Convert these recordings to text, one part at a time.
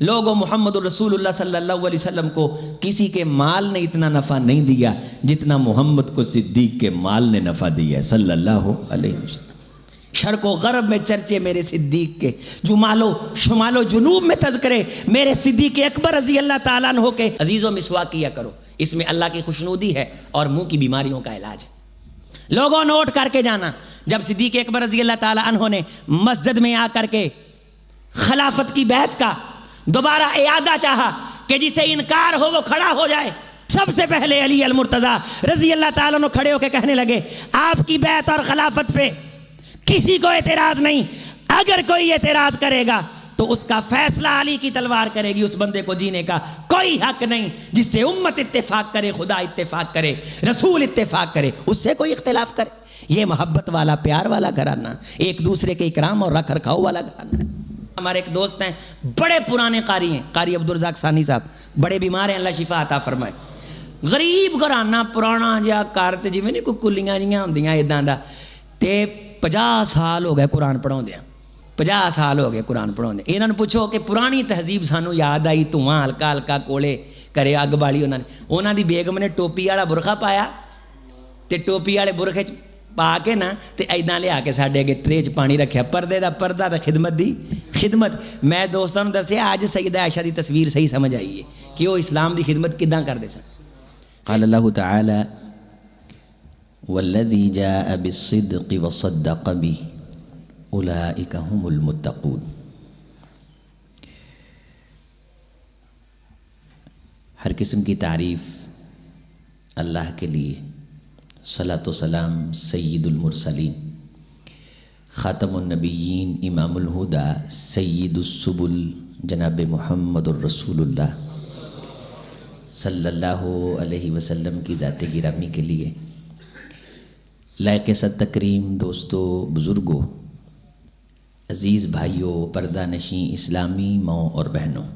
لوگوں محمد رسول اللہ صلی اللہ علیہ وسلم کو کسی کے مال نے اتنا نفع نہیں دیا جتنا محمد کو صدیق کے مال نے نفع دیا ہے صلی اللہ علیہ وسلم۔ شرق و غرب میں چرچے میرے صدیق کے، جمال و شمال و جنوب میں تذکرے میرے صدیق اکبر رضی اللہ تعالیٰ عنہ کے۔ عزیزوں مسواک کیا کرو، اس میں اللہ کی خوشنودی ہے اور منہ کی بیماریوں کا علاج ہے۔ لوگوں نوٹ کر کے جانا، جب صدیق اکبر رضی اللہ تعالیٰ عنہ نے مسجد میں آ کر کے خلافت کی بیعت کا دوبارہ اعادہ چاہا کہ جسے انکار ہو وہ کھڑا ہو جائے، سب سے پہلے علی المرتضیٰ رضی اللہ تعالیٰ عنہ کھڑے ہو کے کہنے لگے آپ کی بیعت اور خلافت پہ کسی کو اعتراض نہیں، اگر کوئی اعتراض کرے گا تو اس کا فیصلہ علی کی تلوار کرے گی، اس بندے کو جینے کا کوئی حق نہیں۔ جس سے امت اتفاق کرے، خدا اتفاق کرے، رسول اتفاق کرے، اس سے کوئی اختلاف کرے۔ یہ محبت والا، پیار والا گھرانہ، ایک دوسرے کے اکرام اور رکھ رکھاؤ والا گھرانہ۔ ہمارے ایک دوست ہیں، بڑے پرانے قاری ہیں، قاری عبدالرزاق ثانی صاحب، بڑے بیمار ہیں، اللہ شفا عطا فرمائے۔ غریب گھرانہ پرانا جہا گھر تے جویں نہیں کوئی کلیاں جیاں ہوندیاں اِداں دا، تے 50 سال ہو گئے قرآن پڑھاؤندے، 50 سال ہو گئے قرآن پڑھاؤندے۔ انہاں نوں پوچھو کہ پرانی تہذیب سانوں یاد آئی، دھواں ہلکا ہلکا کولے کرے اگ بالی انہاں دی بیگم نے ٹوپی والا برقع پایا تے ٹوپی والے برقعے چ پا کے نا تے ایداں لیا کے ساڈے اگے ٹرے چ پانی رکھیا، پردے دا پردہ تے خدمت دی خدمت۔ میں دوستاں نوں دسیا اج سیدہ عائشہ دی تصویر صحیح سمجھ آئی ہے کہ وہ اسلام دی خدمت کداں کردے سن۔ قال اللہ تعالی والذی جاء بالصدق وصدق به اولئک هم المتقون۔ ہر قسم کی تعریف اللہ کے لیے، صلاۃ و سلام سید المرسلین، خاتم النبیین، امام الہدا، سید السبل، جناب محمد الرسول اللہ صلی اللہ علیہ وسلم کی ذات گرامی کے لیے۔ لائق صد تکریم دوستو، بزرگوں، عزیز بھائیوں، پردہ نشیں اسلامی ماؤں اور بہنوں،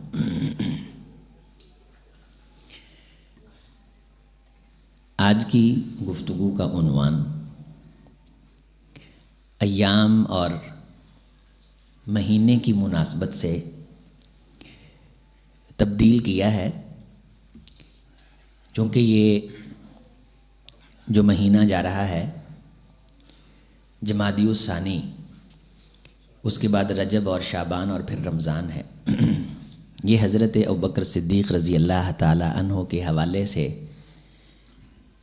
آج کی گفتگو کا عنوان ایام اور مہینے کی مناسبت سے تبدیل کیا ہے، چونکہ یہ جو مہینہ جا رہا ہے جمادی الثانی، اس کے بعد رجب اور شعبان اور پھر رمضان ہے، یہ حضرت ابوبکر صدیق رضی اللہ تعالی عنہ کے حوالے سے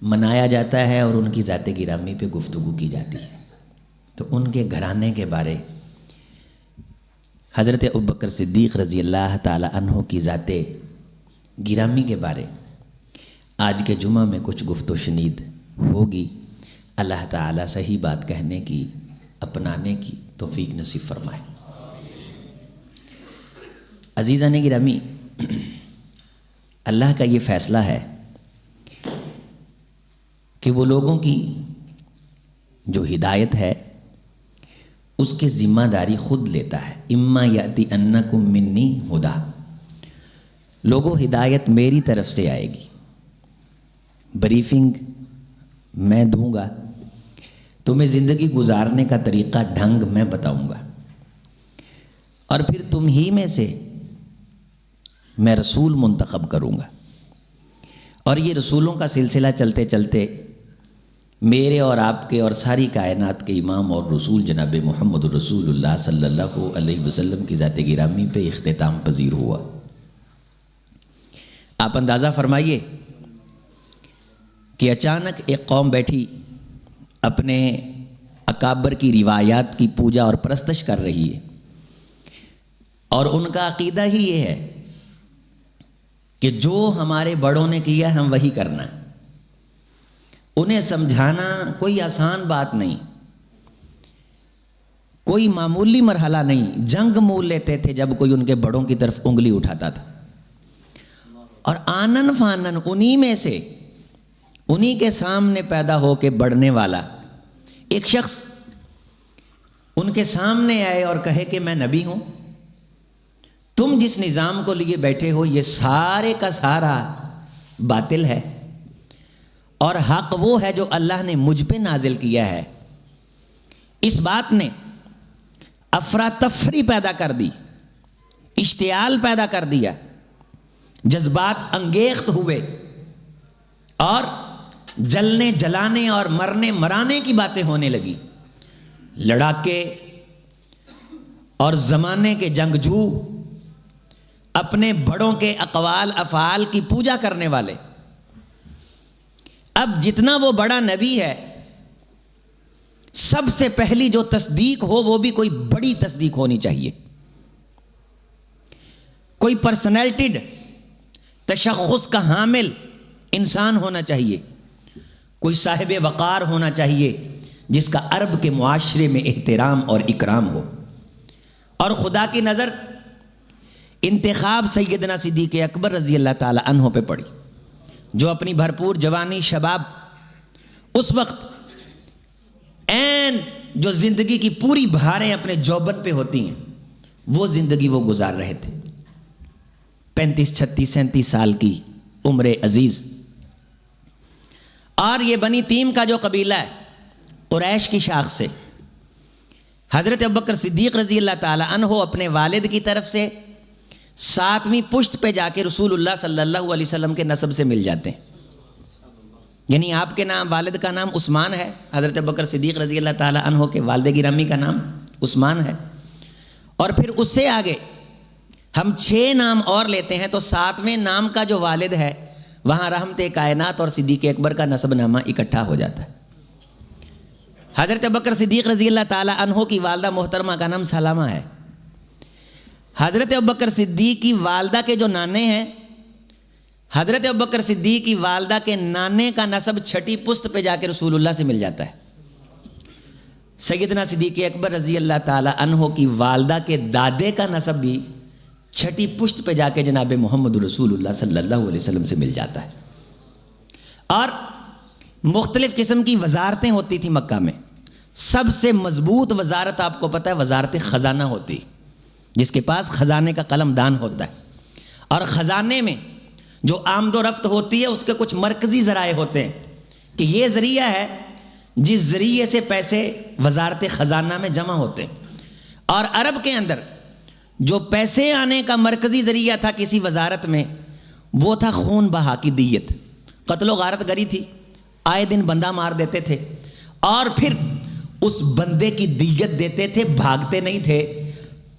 منایا جاتا ہے اور ان کی ذات گرامی پہ گفتگو کی جاتی ہے۔ تو ان کے گھرانے کے بارے، حضرت ابوبکر صدیق رضی اللہ تعالی عنہ کی ذات گرامی کے بارے آج کے جمعہ میں کچھ گفت و شنید ہوگی۔ اللہ تعالیٰ صحیح بات کہنے کی، اپنانے کی توفیق نصیب فرمائے۔ عزیزان گرامی، اللہ کا یہ فیصلہ ہے کہ وہ لوگوں کی جو ہدایت ہے اس کی ذمہ داری خود لیتا ہے۔ اما یاتی انکم منی ہدا، لوگوں ہدایت میری طرف سے آئے گی، بریفنگ میں دوں گا، تمہیں زندگی گزارنے کا طریقہ ڈھنگ میں بتاؤں گا، اور پھر تم ہی میں سے میں رسول منتخب کروں گا، اور یہ رسولوں کا سلسلہ چلتے چلتے میرے اور آپ کے اور ساری کائنات کے امام اور رسول جناب محمد رسول اللہ صلی اللہ علیہ وسلم کی ذات گرامی پہ اختتام پذیر ہوا۔ آپ اندازہ فرمائیے کہ اچانک ایک قوم بیٹھی اپنے اکابر کی روایات کی پوجا اور پرستش کر رہی ہے، اور ان کا عقیدہ ہی یہ ہے کہ جو ہمارے بڑوں نے کیا ہم وہی کرنا ہے۔ انہیں سمجھانا کوئی آسان بات نہیں، کوئی معمولی مرحلہ نہیں، جنگ مول لیتے تھے جب کوئی ان کے بڑوں کی طرف انگلی اٹھاتا تھا، اور آنن فانن انہی میں سے، انہی کے سامنے پیدا ہو کے بڑھنے والا ایک شخص ان کے سامنے آئے اور کہے کہ میں نبی ہوں، تم جس نظام کو لیے بیٹھے ہو یہ سارے کا سارا باطل ہے، اور حق وہ ہے جو اللہ نے مجھ پہ نازل کیا ہے۔ اس بات نے افراتفری پیدا کر دی، اشتعال پیدا کر دیا، جذبات انگیخت ہوئے اور جلنے جلانے اور مرنے مرانے کی باتیں ہونے لگی۔ لڑاکے اور زمانے کے جنگجو، اپنے بڑوں کے اقوال افعال کی پوجا کرنے والے، اب جتنا وہ بڑا نبی ہے سب سے پہلی جو تصدیق ہو وہ بھی کوئی بڑی تصدیق ہونی چاہیے، کوئی پرسنالٹیڈ تشخص کا حامل انسان ہونا چاہیے، کوئی صاحب وقار ہونا چاہیے جس کا عرب کے معاشرے میں احترام اور اکرام ہو۔ اور خدا کی نظر انتخاب سیدنا صدیق اکبر رضی اللہ تعالی عنہ پہ پڑی، جو اپنی بھرپور جوانی شباب اس وقت عین جو زندگی کی پوری بہاریں اپنے جوبن پہ ہوتی ہیں وہ زندگی وہ گزار رہے تھے، 35 36 37 سال کی عمر عزیز۔ اور یہ بنی تیم کا جو قبیلہ ہے قریش کی شاخ سے، حضرت ابوبکر صدیق رضی اللہ تعالی عنہ اپنے والد کی طرف سے 7ویں پشت پہ جا کے رسول اللہ صلی اللہ علیہ وسلم کے نسب سے مل جاتے ہیں، یعنی آپ کے نام والد کا نام عثمان ہے، حضرت ابوبکر صدیق رضی اللہ تعالی عنہ کے والد گرامی کا نام عثمان ہے، اور پھر اس سے آگے ہم 6 نام اور لیتے ہیں تو 7ویں نام کا جو والد ہے وہاں رحمت کائنات اور صدیق اکبر کا نسب نامہ اکٹھا ہو جاتا ہے۔ حضرت ابوبکر صدیق رضی اللہ تعالی عنہ کی والدہ محترمہ کا نام سلامہ ہے۔ حضرت ابوبکر صدیق کی والدہ کے جو نانے ہیں، حضرت ابوبکر صدیق کی والدہ کے نانے کا نسب 6ٹی پشت پہ جا کے رسول اللہ سے مل جاتا ہے۔ سیدنا صدیق اکبر رضی اللہ تعالی عنہ کی والدہ کے دادے کا نسب بھی 6ٹی پشت پہ جا کے جناب محمد رسول اللہ صلی اللہ علیہ وسلم سے مل جاتا ہے۔ اور مختلف قسم کی وزارتیں ہوتی تھیں مکہ میں، سب سے مضبوط وزارت آپ کو پتہ ہے وزارت خزانہ ہوتی، جس کے پاس خزانے کا قلم دان ہوتا ہے، اور خزانے میں جو آمد و رفت ہوتی ہے اس کے کچھ مرکزی ذرائع ہوتے ہیں کہ یہ ذریعہ ہے جس ذریعے سے پیسے وزارت خزانہ میں جمع ہوتے ہیں۔ اور عرب کے اندر جو پیسے آنے کا مرکزی ذریعہ تھا کسی وزارت میں وہ تھا خون بہا کی دیت، قتل و غارت گری تھی، آئے دن بندہ مار دیتے تھے اور پھر اس بندے کی دیت دیتے تھے، بھاگتے نہیں تھے،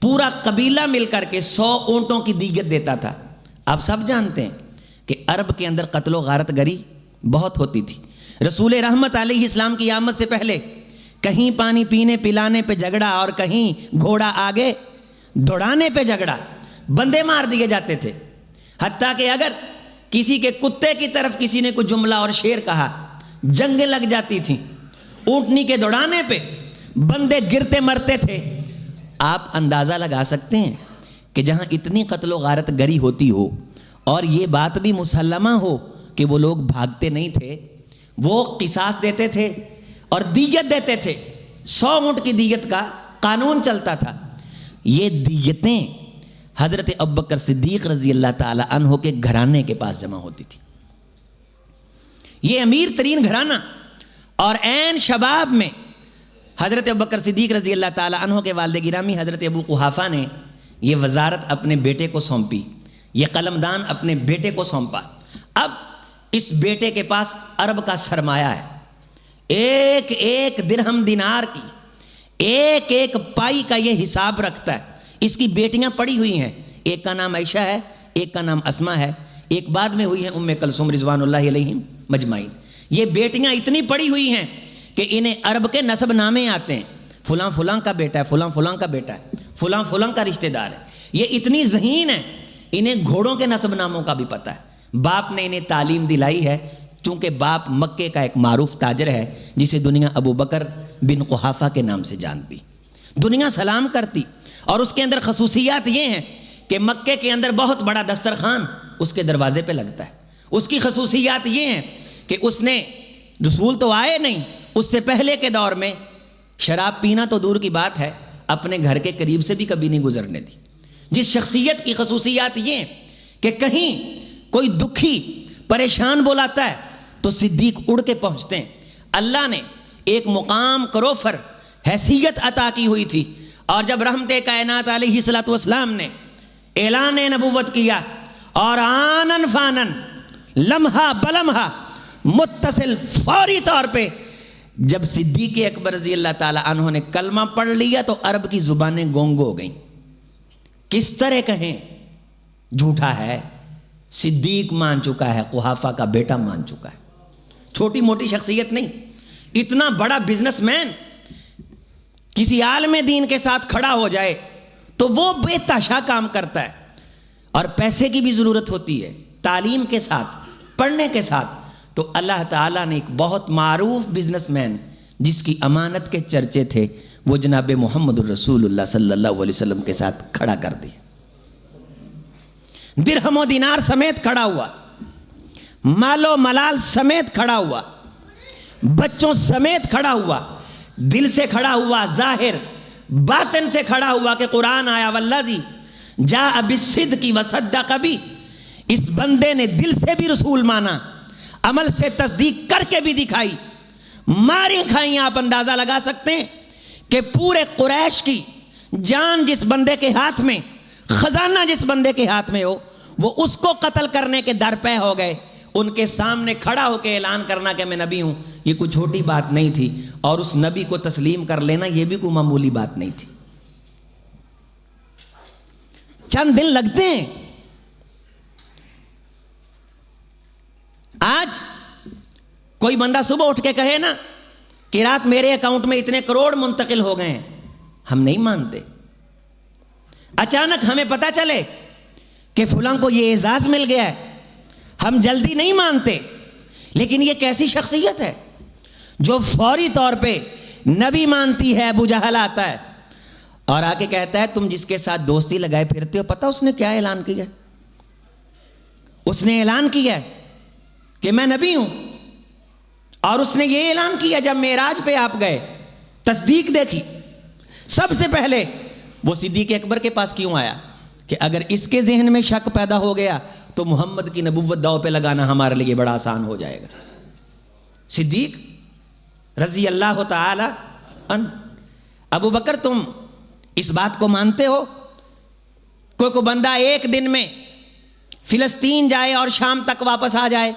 پورا قبیلہ مل کر کے 100 اونٹوں کی دیت دیتا تھا۔ آپ سب جانتے ہیں کہ عرب کے اندر قتل و غارت گری بہت ہوتی تھی۔ رسول رحمت علیہ السلام کی آمد سے پہلے کہیں پانی پینے پلانے پہ جھگڑا اور کہیں گھوڑا آگے دوڑانے پہ جھگڑا، بندے مار دیے جاتے تھے، حتیٰ کہ اگر کسی کے کتے کی طرف کسی نے کوئی جملہ اور شعر کہا جنگیں لگ جاتی تھیں، اونٹنی کے دوڑانے پہ بندے گرتے مرتے تھے۔ آپ اندازہ لگا سکتے ہیں کہ جہاں اتنی قتل و غارت گری ہوتی ہو اور یہ بات بھی مسلمہ ہو کہ وہ لوگ بھاگتے نہیں تھے، وہ قصاص دیتے تھے اور دیت دیتے تھے، 100 اونٹ کی دیت کا قانون چلتا تھا۔ یہ دیتیں حضرت ابوبکر صدیق رضی اللہ تعالی عنہ کے گھرانے کے پاس جمع ہوتی تھی۔ یہ امیر ترین گھرانہ، اور عین شباب میں حضرت ابوبکر صدیق رضی اللہ تعالی عنہ کے والد گرامی حضرت ابو قحافہ نے یہ وزارت اپنے بیٹے کو سونپی، یہ قلمدان اپنے بیٹے کو سونپا۔ اب اس بیٹے کے پاس عرب کا سرمایہ ہے، ایک ایک درہم دینار کی، ایک ایک پائی کا یہ حساب رکھتا ہے۔ اس کی بیٹیاں پڑھی ہوئی ہیں، ایک کا نام عائشہ ہے، ایک کا نام اسما ہے، ایک بعد میں ہوئی ہیں ام کلثوم رضوان اللہ علیہم مجمعین۔ یہ بیٹیاں اتنی پڑھی ہوئی ہیں کہ انہیں عرب کے نسب نامے آتے ہیں، فلاں فلاں کا بیٹا ہے، فلاں فلاں کا بیٹا ہے، فلاں فلاں کا رشتہ دار ہے۔ یہ اتنی ذہین ہے، انہیں گھوڑوں کے نسب ناموں کا بھی پتہ ہے۔ باپ نے انہیں تعلیم دلائی ہے، چونکہ باپ مکے کا ایک معروف تاجر ہے جسے دنیا ابو بکر بن قحافہ کے نام سے جانتی، دنیا سلام کرتی۔ اور اس کے اندر خصوصیات یہ ہیں کہ مکے کے اندر بہت بڑا دسترخوان اس کے دروازے پہ لگتا ہے۔ اس کی خصوصیات یہ ہیں کہ اس نے، رسول تو آئے نہیں، اس سے پہلے کے دور میں شراب پینا تو دور کی بات ہے، اپنے گھر کے قریب سے بھی کبھی نہیں گزرنے دی۔ جس شخصیت کی خصوصیات یہ ہیں کہ کہیں کوئی دکھی پریشان بولاتا ہے تو صدیق اڑ کے پہنچتے ہیں۔ اللہ نے ایک مقام کروفر حیثیت عطا کی ہوئی تھی، اور جب رحمت کائنات علیہ الصلوۃ والسلام نے اعلان نبوت کیا اور آنن فانن لمحہ بلمحہ متصل فوری طور پہ جب صدیق اکبر رضی اللہ تعالی عنہ نے کلمہ پڑھ لیا تو عرب کی زبانیں گونگ ہو گئیں. کس طرح کہیں جھوٹا ہے، صدیق مان چکا ہے، قحافہ کا بیٹا مان چکا ہے. چھوٹی موٹی شخصیت نہیں، اتنا بڑا بزنس مین کسی عالم دین کے ساتھ کھڑا ہو جائے تو وہ بے تحاشا کام کرتا ہے. اور پیسے کی بھی ضرورت ہوتی ہے، تعلیم کے ساتھ، پڑھنے کے ساتھ. تو اللہ تعالیٰ نے ایک بہت معروف بزنس مین جس کی امانت کے چرچے تھے وہ جناب محمد الرسول اللہ صلی اللہ علیہ وسلم کے ساتھ کھڑا کر دیا. درہم و دینار سمیت کھڑا ہوا، مال و ملال سمیت کھڑا ہوا، بچوں سمیت کھڑا ہوا، دل سے کھڑا ہوا، ظاہر باطن سے کھڑا ہوا کہ قرآن آیا والذی جاء بالصدق وصدق بھی. اس بندے نے دل سے بھی رسول مانا، عمل سے تصدیق کر کے بھی دکھائی. ماری کھائیں. آپ اندازہ لگا سکتے ہیں کہ پورے قریش کی جان جس بندے کے ہاتھ میں، خزانہ جس بندے کے ہاتھ میں ہو، وہ اس کو قتل کرنے کے درپے ہو گئے. ان کے سامنے کھڑا ہو کے اعلان کرنا کہ میں نبی ہوں، یہ کوئی چھوٹی بات نہیں تھی. اور اس نبی کو تسلیم کر لینا یہ بھی کوئی معمولی بات نہیں تھی. چند دن لگتے ہیں. آج کوئی بندہ صبح اٹھ کے کہے نا کہ رات میرے اکاؤنٹ میں اتنے کروڑ منتقل ہو گئے ہیں، ہم نہیں مانتے. اچانک ہمیں پتہ چلے کہ فلاں کو یہ اعزاز مل گیا ہے، ہم جلدی نہیں مانتے. لیکن یہ کیسی شخصیت ہے جو فوری طور پہ نبی مانتی ہے. ابو جہل آتا ہے اور آ کے کہتا ہے تم جس کے ساتھ دوستی لگائے پھرتے ہو، پتہ اس نے کیا اعلان کیا؟ اس نے اعلان کیا کہ میں نبی ہوں. اور اس نے یہ اعلان کیا جب معراج پہ آپ گئے، تصدیق دیکھی. سب سے پہلے وہ صدیق اکبر کے پاس کیوں آیا کہ اگر اس کے ذہن میں شک پیدا ہو گیا تو محمد کی نبوت داؤ پہ لگانا ہمارے لیے بڑا آسان ہو جائے گا. صدیق رضی اللہ تعالی عنہ. ابو بکر تم اس بات کو مانتے ہو کوئی بندہ ایک دن میں فلسطین جائے اور شام تک واپس آ جائے؟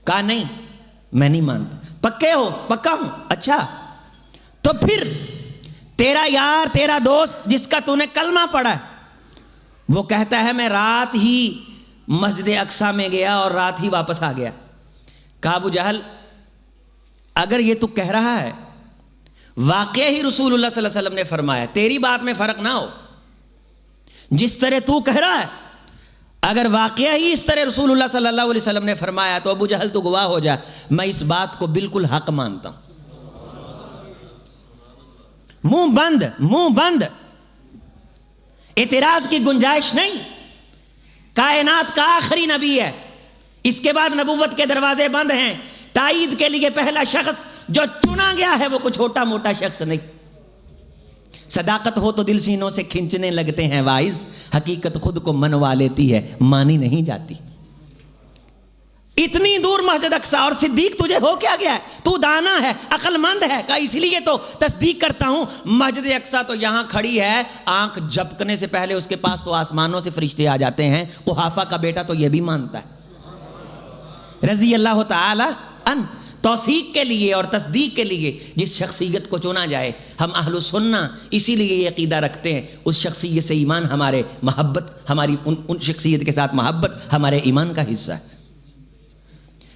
کہا نہیں، میں نہیں مانتا. پکے ہو؟ پکا ہوں. اچھا تو پھر تیرا یار، تیرا دوست جس کا تو نے کلمہ پڑھا ہے، وہ کہتا ہے میں رات ہی مسجد اقصیٰ میں گیا اور رات ہی واپس آ گیا. کہا ابو جہل اگر یہ تو کہہ رہا ہے، واقعہ ہی رسول اللہ صلی اللہ علیہ وسلم نے فرمایا، تیری بات میں فرق نہ ہو، جس طرح تو کہہ رہا ہے اگر واقعہ ہی اس طرح رسول اللہ صلی اللہ علیہ وسلم نے فرمایا تو ابو جہل تو گواہ ہو جا، میں اس بات کو بالکل حق مانتا ہوں. منہ بند، منہ بند، اعتراض کی گنجائش نہیں. کائنات کا آخری نبی ہے، اس کے بعد نبوت کے دروازے بند ہیں. تائید کے لیے پہلا شخص جو چنا گیا ہے وہ کوئی چھوٹا موٹا شخص نہیں. صداقت ہو تو دل سینوں سے کھنچنے لگتے ہیں واعظ، حقیقت خود کو منوا لیتی ہے، مانی نہیں جاتی. اتنی دور مسجد اقصیٰ اور صدیق تجھے ہو کیا گیا ہے؟ تو دانا ہے، عقل مند ہے. کہا اس لیے تو تصدیق کرتا ہوں. مسجد اقصیٰ تو یہاں کھڑی ہے، آنکھ جھپکنے سے پہلے اس کے پاس تو آسمانوں سے فرشتے آ جاتے ہیں. قحافہ کا بیٹا تو یہ بھی مانتا ہے رضی اللہ تعالی عنہ. توثیق کے لیے اور تصدیق کے لیے جس شخصیت کو چنا جائے، ہم اہل سنہ اسی لیے یہ عقیدہ رکھتے ہیں اس شخصیت سے ایمان ہمارے محبت، ہماری ان شخصیت کے ساتھ محبت ہمارے ایمان کا حصہ ہے.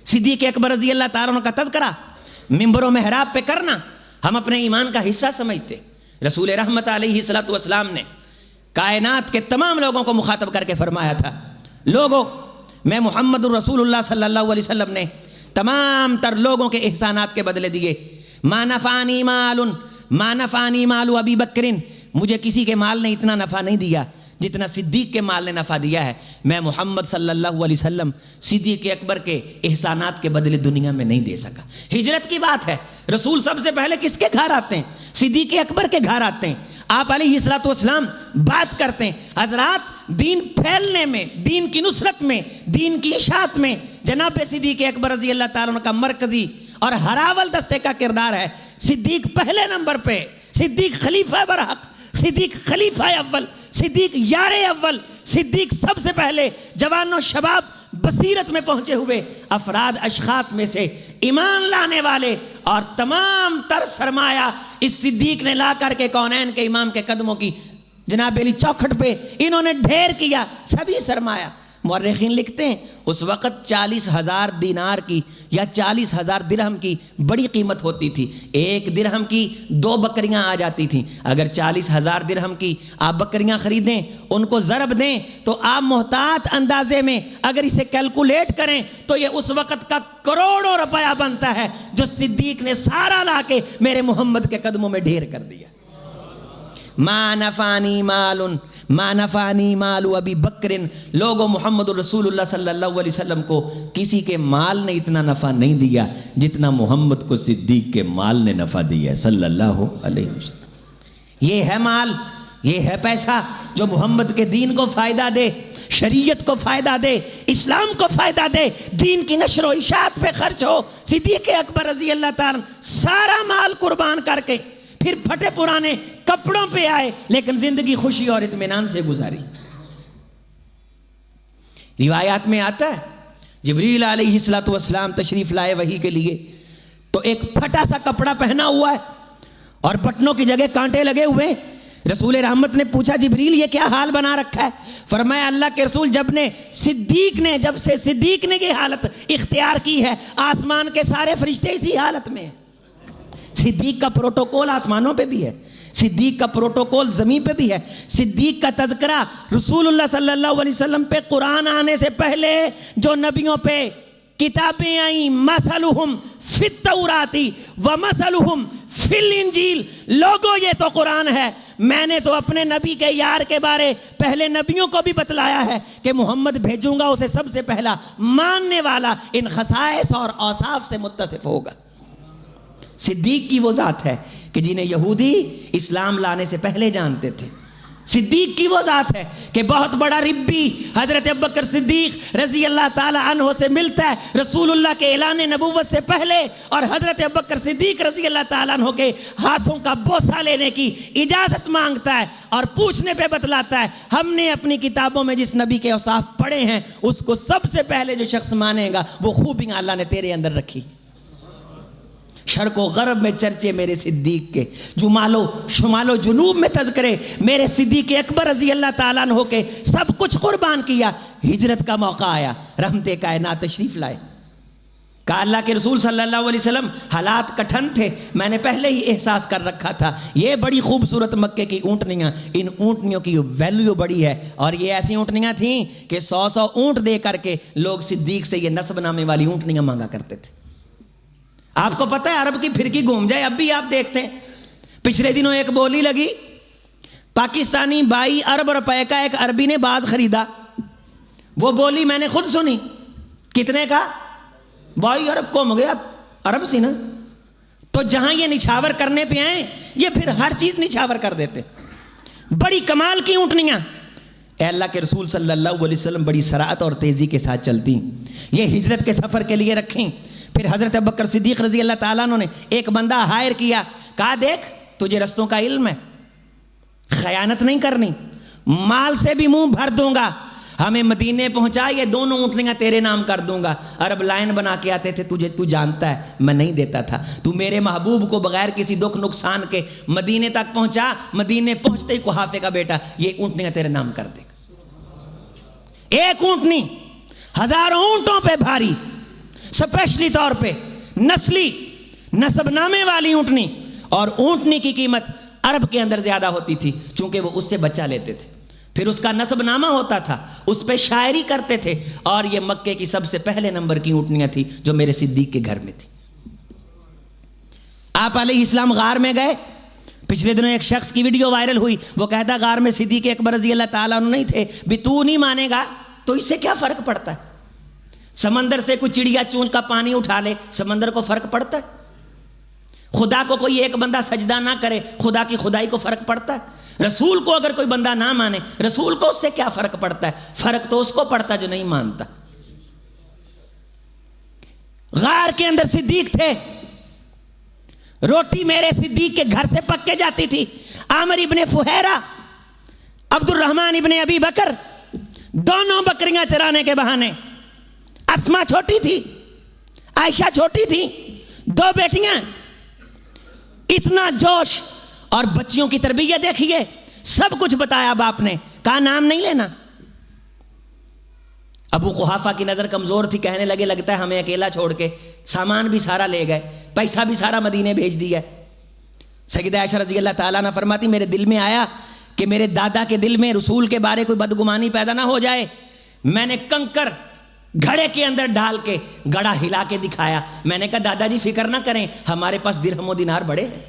صدیق اکبر رضی اللہ تعالیٰ عنہ کا تذکرہ منبر و محراب پہ کرنا ہم اپنے ایمان کا حصہ سمجھتے. رسول رحمت علیہ الصلوۃ والسلام نے کائنات کے تمام لوگوں کو مخاطب کر کے فرمایا تھا، لوگوں میں محمد الرسول اللہ صلی اللہ علیہ وسلم نے تمام تر لوگوں کے احسانات کے بدلے دیے. ما نفعنی مال ابی بکر، مجھے کسی کے مال نے اتنا نفع نہیں دیا جتنا صدیق کے مال نے نفع دیا ہے. میں محمد صلی اللہ علیہ وسلم صدیق اکبر کے احسانات کے بدلے دنیا میں نہیں دے سکا. ہجرت کی بات ہے، رسول سب سے پہلے کس کے گھر آتے ہیں؟ صدیق اکبر کے گھر آتے ہیں. آپ علیہ الصلوۃ والسلام بات کرتے ہیں. حضرات دین پھیلنے میں، دین کی نصرت میں، دین کی اشاعت میں جناب صدیق اکبر رضی اللہ تعالیٰ عنہ کا مرکزی اور ہراول دستے کا کردار ہے. صدیق پہلے نمبر پہ، صدیق خلیفہ برحق، صدیق خلیفہ اول، صدیق یار اول، صدیق سب سے پہلے جوان و شباب بصیرت میں پہنچے ہوئے افراد اشخاص میں سے ایمان لانے والے، اور تمام تر سرمایہ اس صدیق نے لا کر کے کونین کے امام کے قدموں کی جناب علی چوکھٹ پہ انہوں نے ڈھیر کیا، سبھی سرمایہ۔ مورخین لکھتے ہیں اس وقت 40,000 دینار کی یا 40,000 درہم کی بڑی قیمت ہوتی تھی، ایک درہم کی 2 بکریاں آ جاتی تھیں۔ اگر 40,000 درہم کی آپ بکریاں خریدیں، ان کو ضرب دیں تو آپ محتاط اندازے میں اگر اسے کیلکولیٹ کریں تو یہ اس وقت کا کروڑوں روپیہ بنتا ہے، جو صدیق نے سارا لا کے میرے محمد کے قدموں میں ڈھیر کر دیا۔ ما نفعنی مال ابی بکر، لوگوں محمد رسول اللہ صلی اللہ علیہ وسلم کو کسی کے مال نے اتنا نفع نہیں دیا جتنا محمد کو صدیق کے مال نے نفع دیا ہے صلی اللہ علیہ وسلم۔ یہ ہے مال، یہ ہے پیسہ جو محمد کے دین کو فائدہ دے، شریعت کو فائدہ دے، اسلام کو فائدہ دے، دین کی نشر و اشاعت پہ خرچ ہو۔ صدیق اکبر رضی اللہ تعالیٰ سارا مال قربان کر کے پھر پھٹے پرانے کپڑوں پہ آئے، لیکن زندگی خوشی اور اطمینان سے گزاری۔ روایات میں آتا ہے جبریل علیہ السلام تشریف لائے وحی کے لیے، تو ایک پھٹا سا کپڑا پہنا ہوا ہے اور بٹنوں کی جگہ کانٹے لگے ہوئے ہیں۔ رسول رحمت نے پوچھا جبریل یہ کیا حال بنا رکھا ہے؟ فرمایا اللہ کے رسول جب سے صدیق نے یہ حالت اختیار کی ہے، آسمان کے سارے فرشتے اسی حالت میں ہیں۔ صدیق کا پروٹوکول آسمانوں پہ بھی ہے، صدیق کا پروٹوکول زمین پہ بھی ہے، صدیق کا تذکرہ رسول اللہ صلی اللہ علیہ وسلم پہ قرآن آنے سے پہلے جو نبیوں پہ کتابیں آئیں، مثلہم فی التوراۃ ومثلہم فی الانجیل، لوگوں یہ تو قرآن ہے، میں نے تو اپنے نبی کے یار کے بارے پہلے نبیوں کو بھی بتلایا ہے کہ محمد بھیجوں گا اسے سب سے پہلا ماننے والا ان خصائص اور اوصاف سے متصف ہوگا۔ صدیق کی وہ ذات ہے کہ جنہیں یہودی اسلام لانے سے پہلے جانتے تھے۔ صدیق کی وہ ذات ہے کہ بہت بڑا ربی حضرت ابوبکر صدیق رضی اللہ تعالی عنہ سے ملتا ہے رسول اللہ کے اعلان نبوت سے پہلے، اور حضرت ابوبکر صدیق رضی اللہ تعالی عنہ کے ہاتھوں کا بوسہ لینے کی اجازت مانگتا ہے اور پوچھنے پہ بتلاتا ہے ہم نے اپنی کتابوں میں جس نبی کے اوصاف پڑھے ہیں اس کو سب سے پہلے جو شخص مانے گا وہ خوبیاں اللہ نے تیرے اندر رکھی۔ شرق و غرب میں چرچے میرے صدیق کے، جمال و شمال و جنوب میں تذکرے میرے صدیق اکبر رضی اللہ تعالیٰ عنہ کے، سب کچھ قربان کیا۔ ہجرت کا موقع آیا، رحمت کائنات تشریف لائے، کہا اللہ کے رسول صلی اللہ علیہ وسلم حالات کٹھن تھے، میں نے پہلے ہی احساس کر رکھا تھا، یہ بڑی خوبصورت مکے کی اونٹنیاں، ان اونٹنیوں کی ویلیو بڑی ہے، اور یہ ایسی اونٹنیاں تھیں کہ 100 اونٹ دے کر کے لوگ صدیق سے یہ نسب نامے والی اونٹنیاں مانگا کرتے تھے۔ آپ کو پتہ ہے عرب کی پھرکی گھوم جائے، اب بھی آپ دیکھتے ہیں۔ پچھلے دنوں ایک بولی لگی، پاکستانی 22 ارب روپے کا ایک عربی نے باز خریدا، وہ بولی میں نے خود سنی، کتنے کا؟ 22 ارب کو ہو گیا عرب سی نا، تو جہاں یہ نچھاور کرنے پہ آئیں یہ پھر ہر چیز نچھاور کر دیتے۔ بڑی کمال کی اونٹنیاں، اے اللہ کے رسول صلی اللہ علیہ وسلم بڑی سرعت اور تیزی کے ساتھ چلتی، یہ ہجرت کے سفر کے لیے رکھیں۔ پھر حضرت ابوبکر صدیق رضی اللہ تعالیٰ عنہ نے ایک بندہ ہائر کیا، کہا دیکھ تجھے رستوں کا علم ہے، خیانت نہیں کرنی، مال سے بھی منہ بھر دوں گا، ہمیں مدینے پہنچا، یہ دونوں اونٹنیاں تیرے نام کر دوں گا۔ عرب لائن بنا کے آتے تھے، تو جانتا ہے میں نہیں دیتا تھا، تو میرے محبوب کو بغیر کسی دکھ نقصان کے مدینے تک پہنچا، مدینے پہنچتے ہی قحافے کا بیٹا یہ اونٹنیاں تیرے نام کر دے گا۔ ایک اونٹنی ہزاروں اونٹوں پہ بھاری، سپیشلی طور پہ نسلی نسب نامے والی اونٹنی، اور اونٹنی کی قیمت عرب کے اندر زیادہ ہوتی تھی چونکہ وہ اس سے بچہ لیتے تھے، پھر اس کا نسب نامہ ہوتا تھا، اس پہ شاعری کرتے تھے، اور یہ مکے کی سب سے پہلے نمبر کی اونٹنیاں تھی جو میرے صدیق کے گھر میں تھی۔ آپ علیہ السلام غار میں گئے، پچھلے دنوں ایک شخص کی ویڈیو وائرل ہوئی، وہ کہتا غار میں صدیق اکبر رضی اللہ تعالیٰ عنہ نہیں تھے، بھی تو نہیں مانے گا تو اس سے کیا فرق پڑتا ہے؟ سمندر سے کوئی چڑیا چونچ کا پانی اٹھا لے، سمندر کو فرق پڑتا ہے؟ خدا کو کوئی ایک بندہ سجدہ نہ کرے، خدا کی خدائی کو فرق پڑتا ہے؟ رسول کو اگر کوئی بندہ نہ مانے، رسول کو اس سے کیا فرق پڑتا ہے؟ فرق تو اس کو پڑتا جو نہیں مانتا۔ غار کے اندر صدیق تھے، روٹی میرے صدیق کے گھر سے پک کے جاتی تھی۔ عامر ابن فہیرہ عبد الرحمن ابن ابی بکر دونوں بکریاں چرانے کے بہانے، اسما چھوٹی تھی، عائشہ چھوٹی تھی، دو بیٹیاں، اتنا جوش اور بچیوں کی تربیت دیکھیے، سب کچھ بتایا باپ نے، کہا نام نہیں لینا۔ ابو قحافہ کی نظر کمزور تھی، کہنے لگے لگتا ہے ہمیں اکیلا چھوڑ کے سامان بھی سارا لے گئے، پیسہ بھی سارا مدینے بھیج دیا۔ سیدہ عائشہ رضی اللہ تعالیٰ عنہ فرماتی میرے دل میں آیا کہ میرے دادا کے دل میں رسول کے بارے کوئی بدگمانی پیدا نہ ہو جائے، میں نے کنکر گھڑے کے اندر ڈال کے گڑا ہلا کے دکھایا، میں نے کہا دادا جی فکر نہ کریں، ہمارے پاس درہم و دینار بڑے ہیں،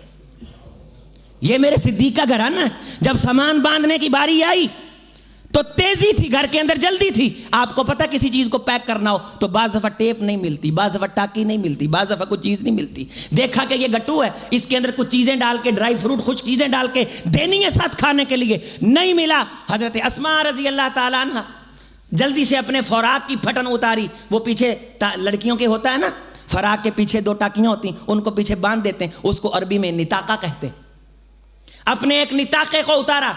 یہ میرے صدیق کا گھرانہ ہے۔ جب سامان باندھنے کی باری آئی تو تیزی تھی، گھر کے اندر جلدی تھی۔ آپ کو پتہ کسی چیز کو پیک کرنا ہو تو بعض دفعہ ٹیپ نہیں ملتی، بعض دفعہ ٹاکی نہیں ملتی، بعض دفعہ کچھ چیز نہیں ملتی۔ دیکھا کہ یہ گٹو ہے، اس کے اندر کچھ چیزیں ڈال کے، ڈرائی فروٹ خشک چیزیں ڈال کے دینی ہے ساتھ کھانے کے لیے، نہیں ملا۔ حضرت اسماء رضی اللہ تعالیٰ عنہ جلدی سے اپنے فراق کی پھٹن اتاری، وہ پیچھے لڑکیوں کے ہوتا ہے نا، فراق کے پیچھے دو ٹاکیاں ہوتی ہیں، ان کو پیچھے باندھ دیتے ہیں، اس کو عربی میں نتاقہ کہتے ہیں۔ اپنے ایک نتاقے کو اتارا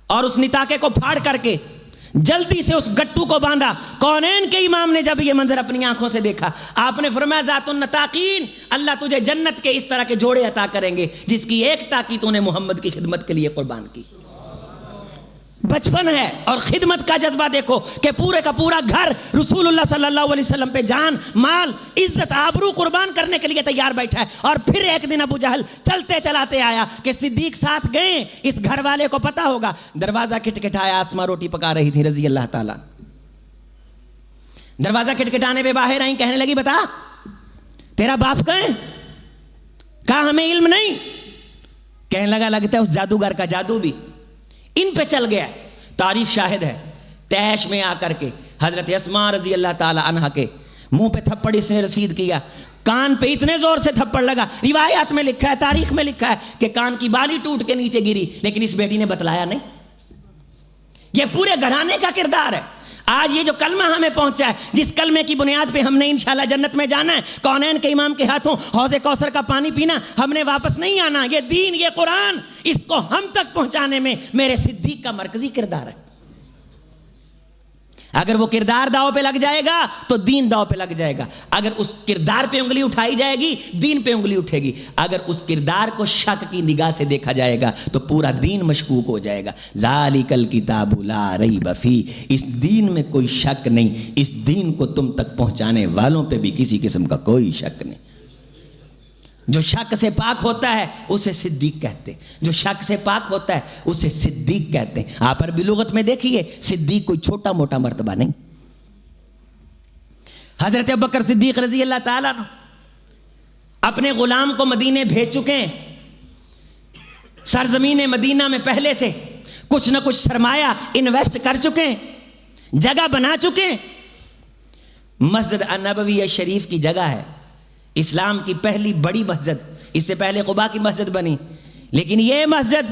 اور اس نتاقے کو پھاڑ کر کے جلدی سے اس گٹو کو باندھا۔ کونین کے امام نے جب یہ منظر اپنی آنکھوں سے دیکھا، آپ نے فرمایا ذات النتاقین، اللہ تجھے جنت کے اس طرح کے جوڑے عطا کریں گے جس کی ایک ٹاکی تو نے محمد کی خدمت کے لیے قربان کی۔ بچپن ہے اور خدمت کا جذبہ دیکھو کہ پورے کا پورا گھر رسول اللہ صلی اللہ علیہ وسلم پہ جان مال عزت آبرو قربان کرنے کے لیے تیار بیٹھا ہے۔ اور پھر ایک دن ابو جہل چلتے چلاتے آیا کہ صدیق ساتھ گئے، اس گھر والے کو پتا ہوگا، دروازہ کھٹکھٹایا، اسما روٹی پکا رہی تھی رضی اللہ تعالیٰ۔ دروازہ کھٹکھٹانے پہ باہر آئیں، کہنے لگی بتا تیرا باپ کہاں ہے؟ کہا ہمیں علم نہیں۔ کہنے لگا لگتا ہے اس جادوگر کا جادو بھی ان پہ چل گیا۔ تاریخ شاہد ہے، تیش میں آ کر کے حضرت اسماء رضی اللہ تعالی عنہ کے منہ پہ تھپڑ اس نے رسید کیا، کان پہ اتنے زور سے تھپڑ لگا، روایات میں لکھا ہے، تاریخ میں لکھا ہے کہ کان کی بالی ٹوٹ کے نیچے گری، لیکن اس بیٹی نے بتلایا نہیں۔ یہ پورے گھرانے کا کردار ہے۔ آج یہ جو کلمہ ہمیں پہنچا ہے، جس کلمے کی بنیاد پہ ہم نے انشاءاللہ جنت میں جانا ہے، کونین کے امام کے ہاتھوں حوض کوثر کا پانی پینا، ہم نے واپس نہیں آنا۔ یہ دین، یہ قرآن، اس کو ہم تک پہنچانے میں میرے صدیق کا مرکزی کردار ہے۔ اگر وہ کردار داؤ پہ لگ جائے گا تو دین داؤ پہ لگ جائے گا، اگر اس کردار پہ انگلی اٹھائی جائے گی دین پہ انگلی اٹھے گی، اگر اس کردار کو شک کی نگاہ سے دیکھا جائے گا تو پورا دین مشکوک ہو جائے گا۔ ذالک الکتاب لا ریب فیہ، اس دین میں کوئی شک نہیں، اس دین کو تم تک پہنچانے والوں پہ بھی کسی قسم کا کوئی شک نہیں۔ جو شک سے پاک ہوتا ہے اسے صدیق کہتے ہیں، جو شک سے پاک ہوتا ہے اسے صدیق کہتے ہیں۔ آپ عربی لغت میں دیکھیے، صدیق کوئی چھوٹا موٹا مرتبہ نہیں۔ حضرت ابوبکر صدیق رضی اللہ تعالیٰ عنہ اپنے غلام کو مدینے بھیج چکے ہیں، سرزمین مدینہ میں پہلے سے کچھ نہ کچھ سرمایہ انویسٹ کر چکے ہیں، جگہ بنا چکے ہیں۔ مسجد النبوی شریف کی جگہ ہے، اسلام کی پہلی بڑی مسجد، اس سے پہلے قباء کی مسجد بنی، لیکن یہ مسجد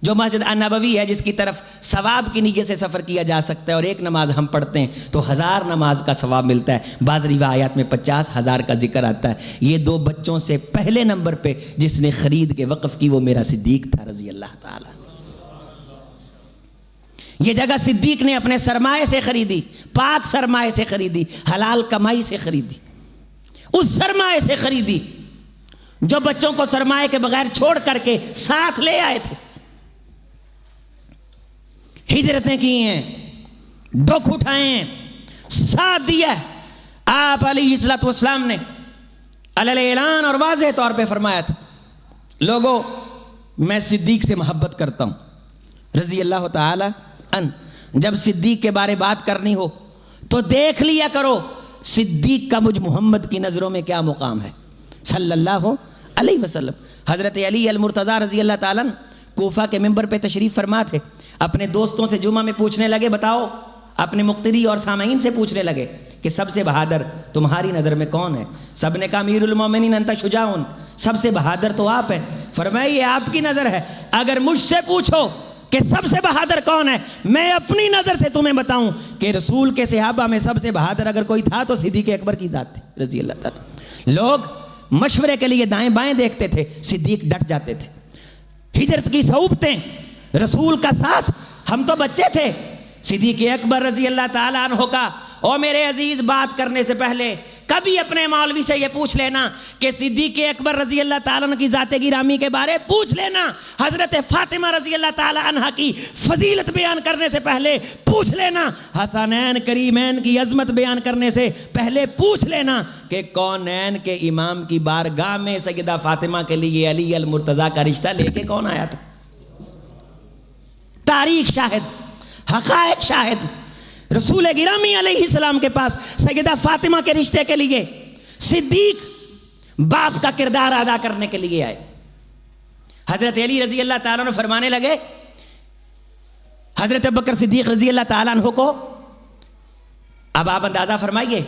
جو مسجد النبوی ہے، جس کی طرف ثواب کی نیت سے سفر کیا جا سکتا ہے، اور ایک نماز ہم پڑھتے ہیں تو 1000 نماز کا ثواب ملتا ہے، بعض روایات میں 50,000 کا ذکر آتا ہے۔ یہ 2 بچوں سے پہلے نمبر پہ جس نے خرید کے وقف کی وہ میرا صدیق تھا رضی اللہ تعالی۔ یہ جگہ صدیق نے اپنے سرمایے سے خریدی، پاک سرمایے سے خریدی، حلال کمائی سے خریدی، اس سرمایے سے خریدی جو بچوں کو سرمایے کے بغیر چھوڑ کر کے ساتھ لے آئے تھے۔ ہجرتیں کی ہیں، دکھ اٹھائے ہیں، ساتھ دیا۔ آپ علیہ الصلوۃ والسلام نے علی اعلان اور واضح طور پہ فرمایا تھا، لوگوں میں صدیق سے محبت کرتا ہوں رضی اللہ تعالی عنہ۔ جب صدیق کے بارے بات کرنی ہو تو دیکھ لیا کرو صدیق کا مجھ محمد کی نظروں میں کیا مقام ہے صلی اللہ علیہ وسلم۔ حضرت علی المرتضیٰ رضی اللہ تعالیٰ کوفہ کے ممبر پہ تشریف فرما تھے، اپنے دوستوں سے جمعہ میں پوچھنے لگے، بتاؤ، اپنے مقتدی اور سامعین سے پوچھنے لگے کہ سب سے بہادر تمہاری نظر میں کون ہے؟ سب نے کہا امیر المومنین انت شجاعون، سب سے بہادر تو آپ ہیں۔ فرمایا یہ آپ کی نظر ہے، اگر مجھ سے پوچھو کہ سب سے بہادر کون ہے، میں اپنی نظر سے تمہیں بتاؤں کہ رسول کے صحابہ میں سب سے بہادر اگر کوئی تھا تو صدیق اکبر کی ذات تھی رضی اللہ تعالیٰ۔ لوگ مشورے کے لیے دائیں بائیں دیکھتے تھے، صدیق ڈٹ جاتے تھے۔ ہجرت کی صعوبتیں، رسول کا ساتھ، ہم تو بچے تھے. صدیق اکبر رضی اللہ تعالیٰ عنہ کا او میرے عزیز بات کرنے سے پہلے کبھی اپنے مولوی سے یہ پوچھ لینا کہ صدیق اکبر رضی اللہ تعالیٰ عنہ کی ذات گرامی کے بارے پوچھ لینا. حضرت فاطمہ رضی اللہ تعالیٰ عنہ کی فضیلت بیان کرنے سے پہلے پوچھ لینا. حسنین کریمین کی عظمت بیان کرنے سے پہلے پوچھ لینا کہ کونین کے امام کی بارگاہ میں سیدہ فاطمہ کے لیے علی المرتضیٰ کا رشتہ لے کے کون آیا تھا. تاریخ شاہد، حقائق شاہد. رسول گرامی علیہ السلام کے پاس سیدہ فاطمہ کے رشتے کے لیے صدیق باپ کا کردار ادا کرنے کے لیے آئے. حضرت علی رضی اللہ تعالیٰ عنہ فرمانے لگے حضرت ابوبکر صدیق رضی اللہ تعالیٰ عنہ کو. اب آپ اندازہ فرمائیے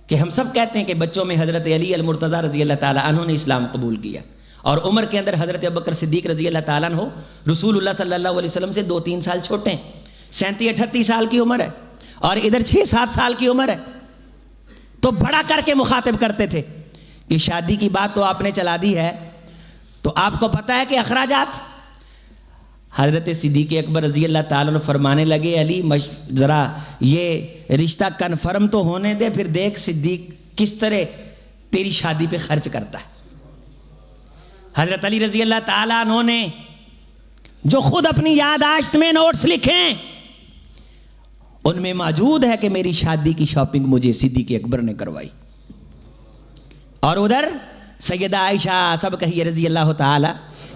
کہ ہم سب کہتے ہیں کہ بچوں میں حضرت علی المرتضیٰ رضی اللہ تعالیٰ عنہ نے اسلام قبول کیا، اور عمر کے اندر حضرت ابوبکر صدیق رضی اللہ تعالیٰ عنہ رسول اللہ صلی اللہ علیہ وسلم سے 2-3 سال چھوٹے ہیں. 37-38 سال کی عمر ہے اور ادھر 6-7 سال کی عمر ہے. تو بڑا کر کے مخاطب کرتے تھے کہ شادی کی بات تو آپ نے چلا دی ہے، تو آپ کو پتہ ہے کہ اخراجات. حضرت صدیق اکبر رضی اللہ تعالیٰ عنہ فرمانے لگے علی ذرا یہ رشتہ کنفرم تو ہونے دے، پھر دیکھ صدیق کس طرح تیری شادی پہ خرچ کرتا ہے. حضرت علی رضی اللہ تعالیٰ عنہ نے جو خود اپنی یادداشت میں نوٹس لکھیں ان میں موجود ہے کہ میری شادی کی شاپنگ مجھے صدیق اکبر نے کروائی. اور ادھر سیدہ عائشہ سب کہیے رضی اللہ تعالی،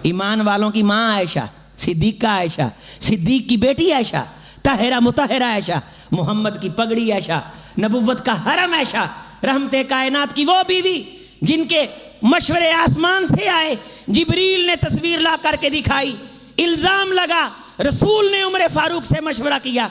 ایمان والوں کی ماں عائشہ، صدیق کا عائشہ، صدیق کی بیٹی عائشہ، طاہرہ مطہرہ عائشہ، محمد کی پگڑی عائشہ، نبوت کا حرم عائشہ، رحمت کائنات کی وہ بیوی جن کے مشورے آسمان سے آئے، جبریل نے تصویر لا کر کے دکھائی، الزام لگا، رسول نے عمر فاروق سے مشورہ کیا.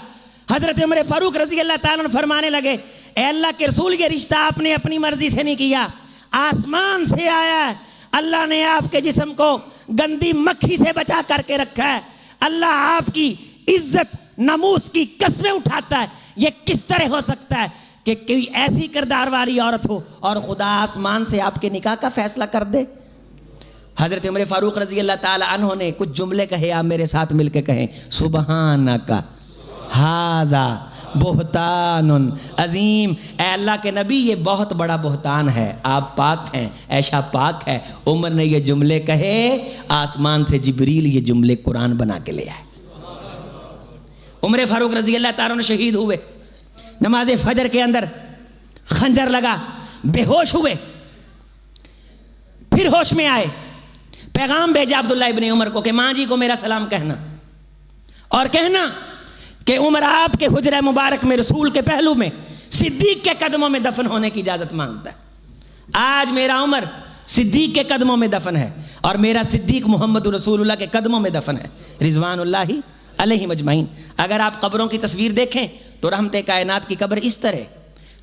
حضرت عمر فاروق رضی اللہ تعالیٰ عنہ فرمانے لگے اے اللہ کے رسول، یہ رشتہ آپ نے اپنی مرضی سے نہیں کیا، آسمان سے آیا ہے. اللہ نے آپ کے جسم کو گندی مکھی سے بچا کر کے رکھا ہے. اللہ آپ کی عزت ناموس کی قسمیں اٹھاتا ہے. یہ کس طرح ہو سکتا ہے کہ کوئی ایسی کردار والی عورت ہو اور خدا آسمان سے آپ کے نکاح کا فیصلہ کر دے. حضرت عمر فاروق رضی اللہ تعالی عنہ نے کچھ جملے کہے، آپ میرے ساتھ مل کے کہیں سبحانک ھذا بہتان عظیم. اے اللہ کے نبی یہ بہت بڑا بہتان ہے، آپ پاک ہیں، عائشہ پاک ہے. عمر نے یہ جملے کہے، آسمان سے جبریل یہ جملے قرآن بنا کے لے آئے. عمر فاروق رضی اللہ تعالیٰ عنہ شہید ہوئے، نماز فجر کے اندر خنجر لگا، بے ہوش ہوئے، پھر ہوش میں آئے. پیغام بھیجا عبداللہ ابن عمر کو کہ ماں جی کو میرا سلام کہنا اور کہنا کہ عمر آپ کے حجرہ مبارک میں رسول کے پہلو میں صدیق کے قدموں میں دفن ہونے کی اجازت مانگتا ہے. آج میرا عمر صدیق کے قدموں میں دفن ہے اور میرا صدیق محمد رسول اللہ کے قدموں میں دفن ہے رضوان اللہ علیہم اجمعین. اگر آپ قبروں کی تصویر دیکھیں تو رحمت کائنات کی قبر اس طرح،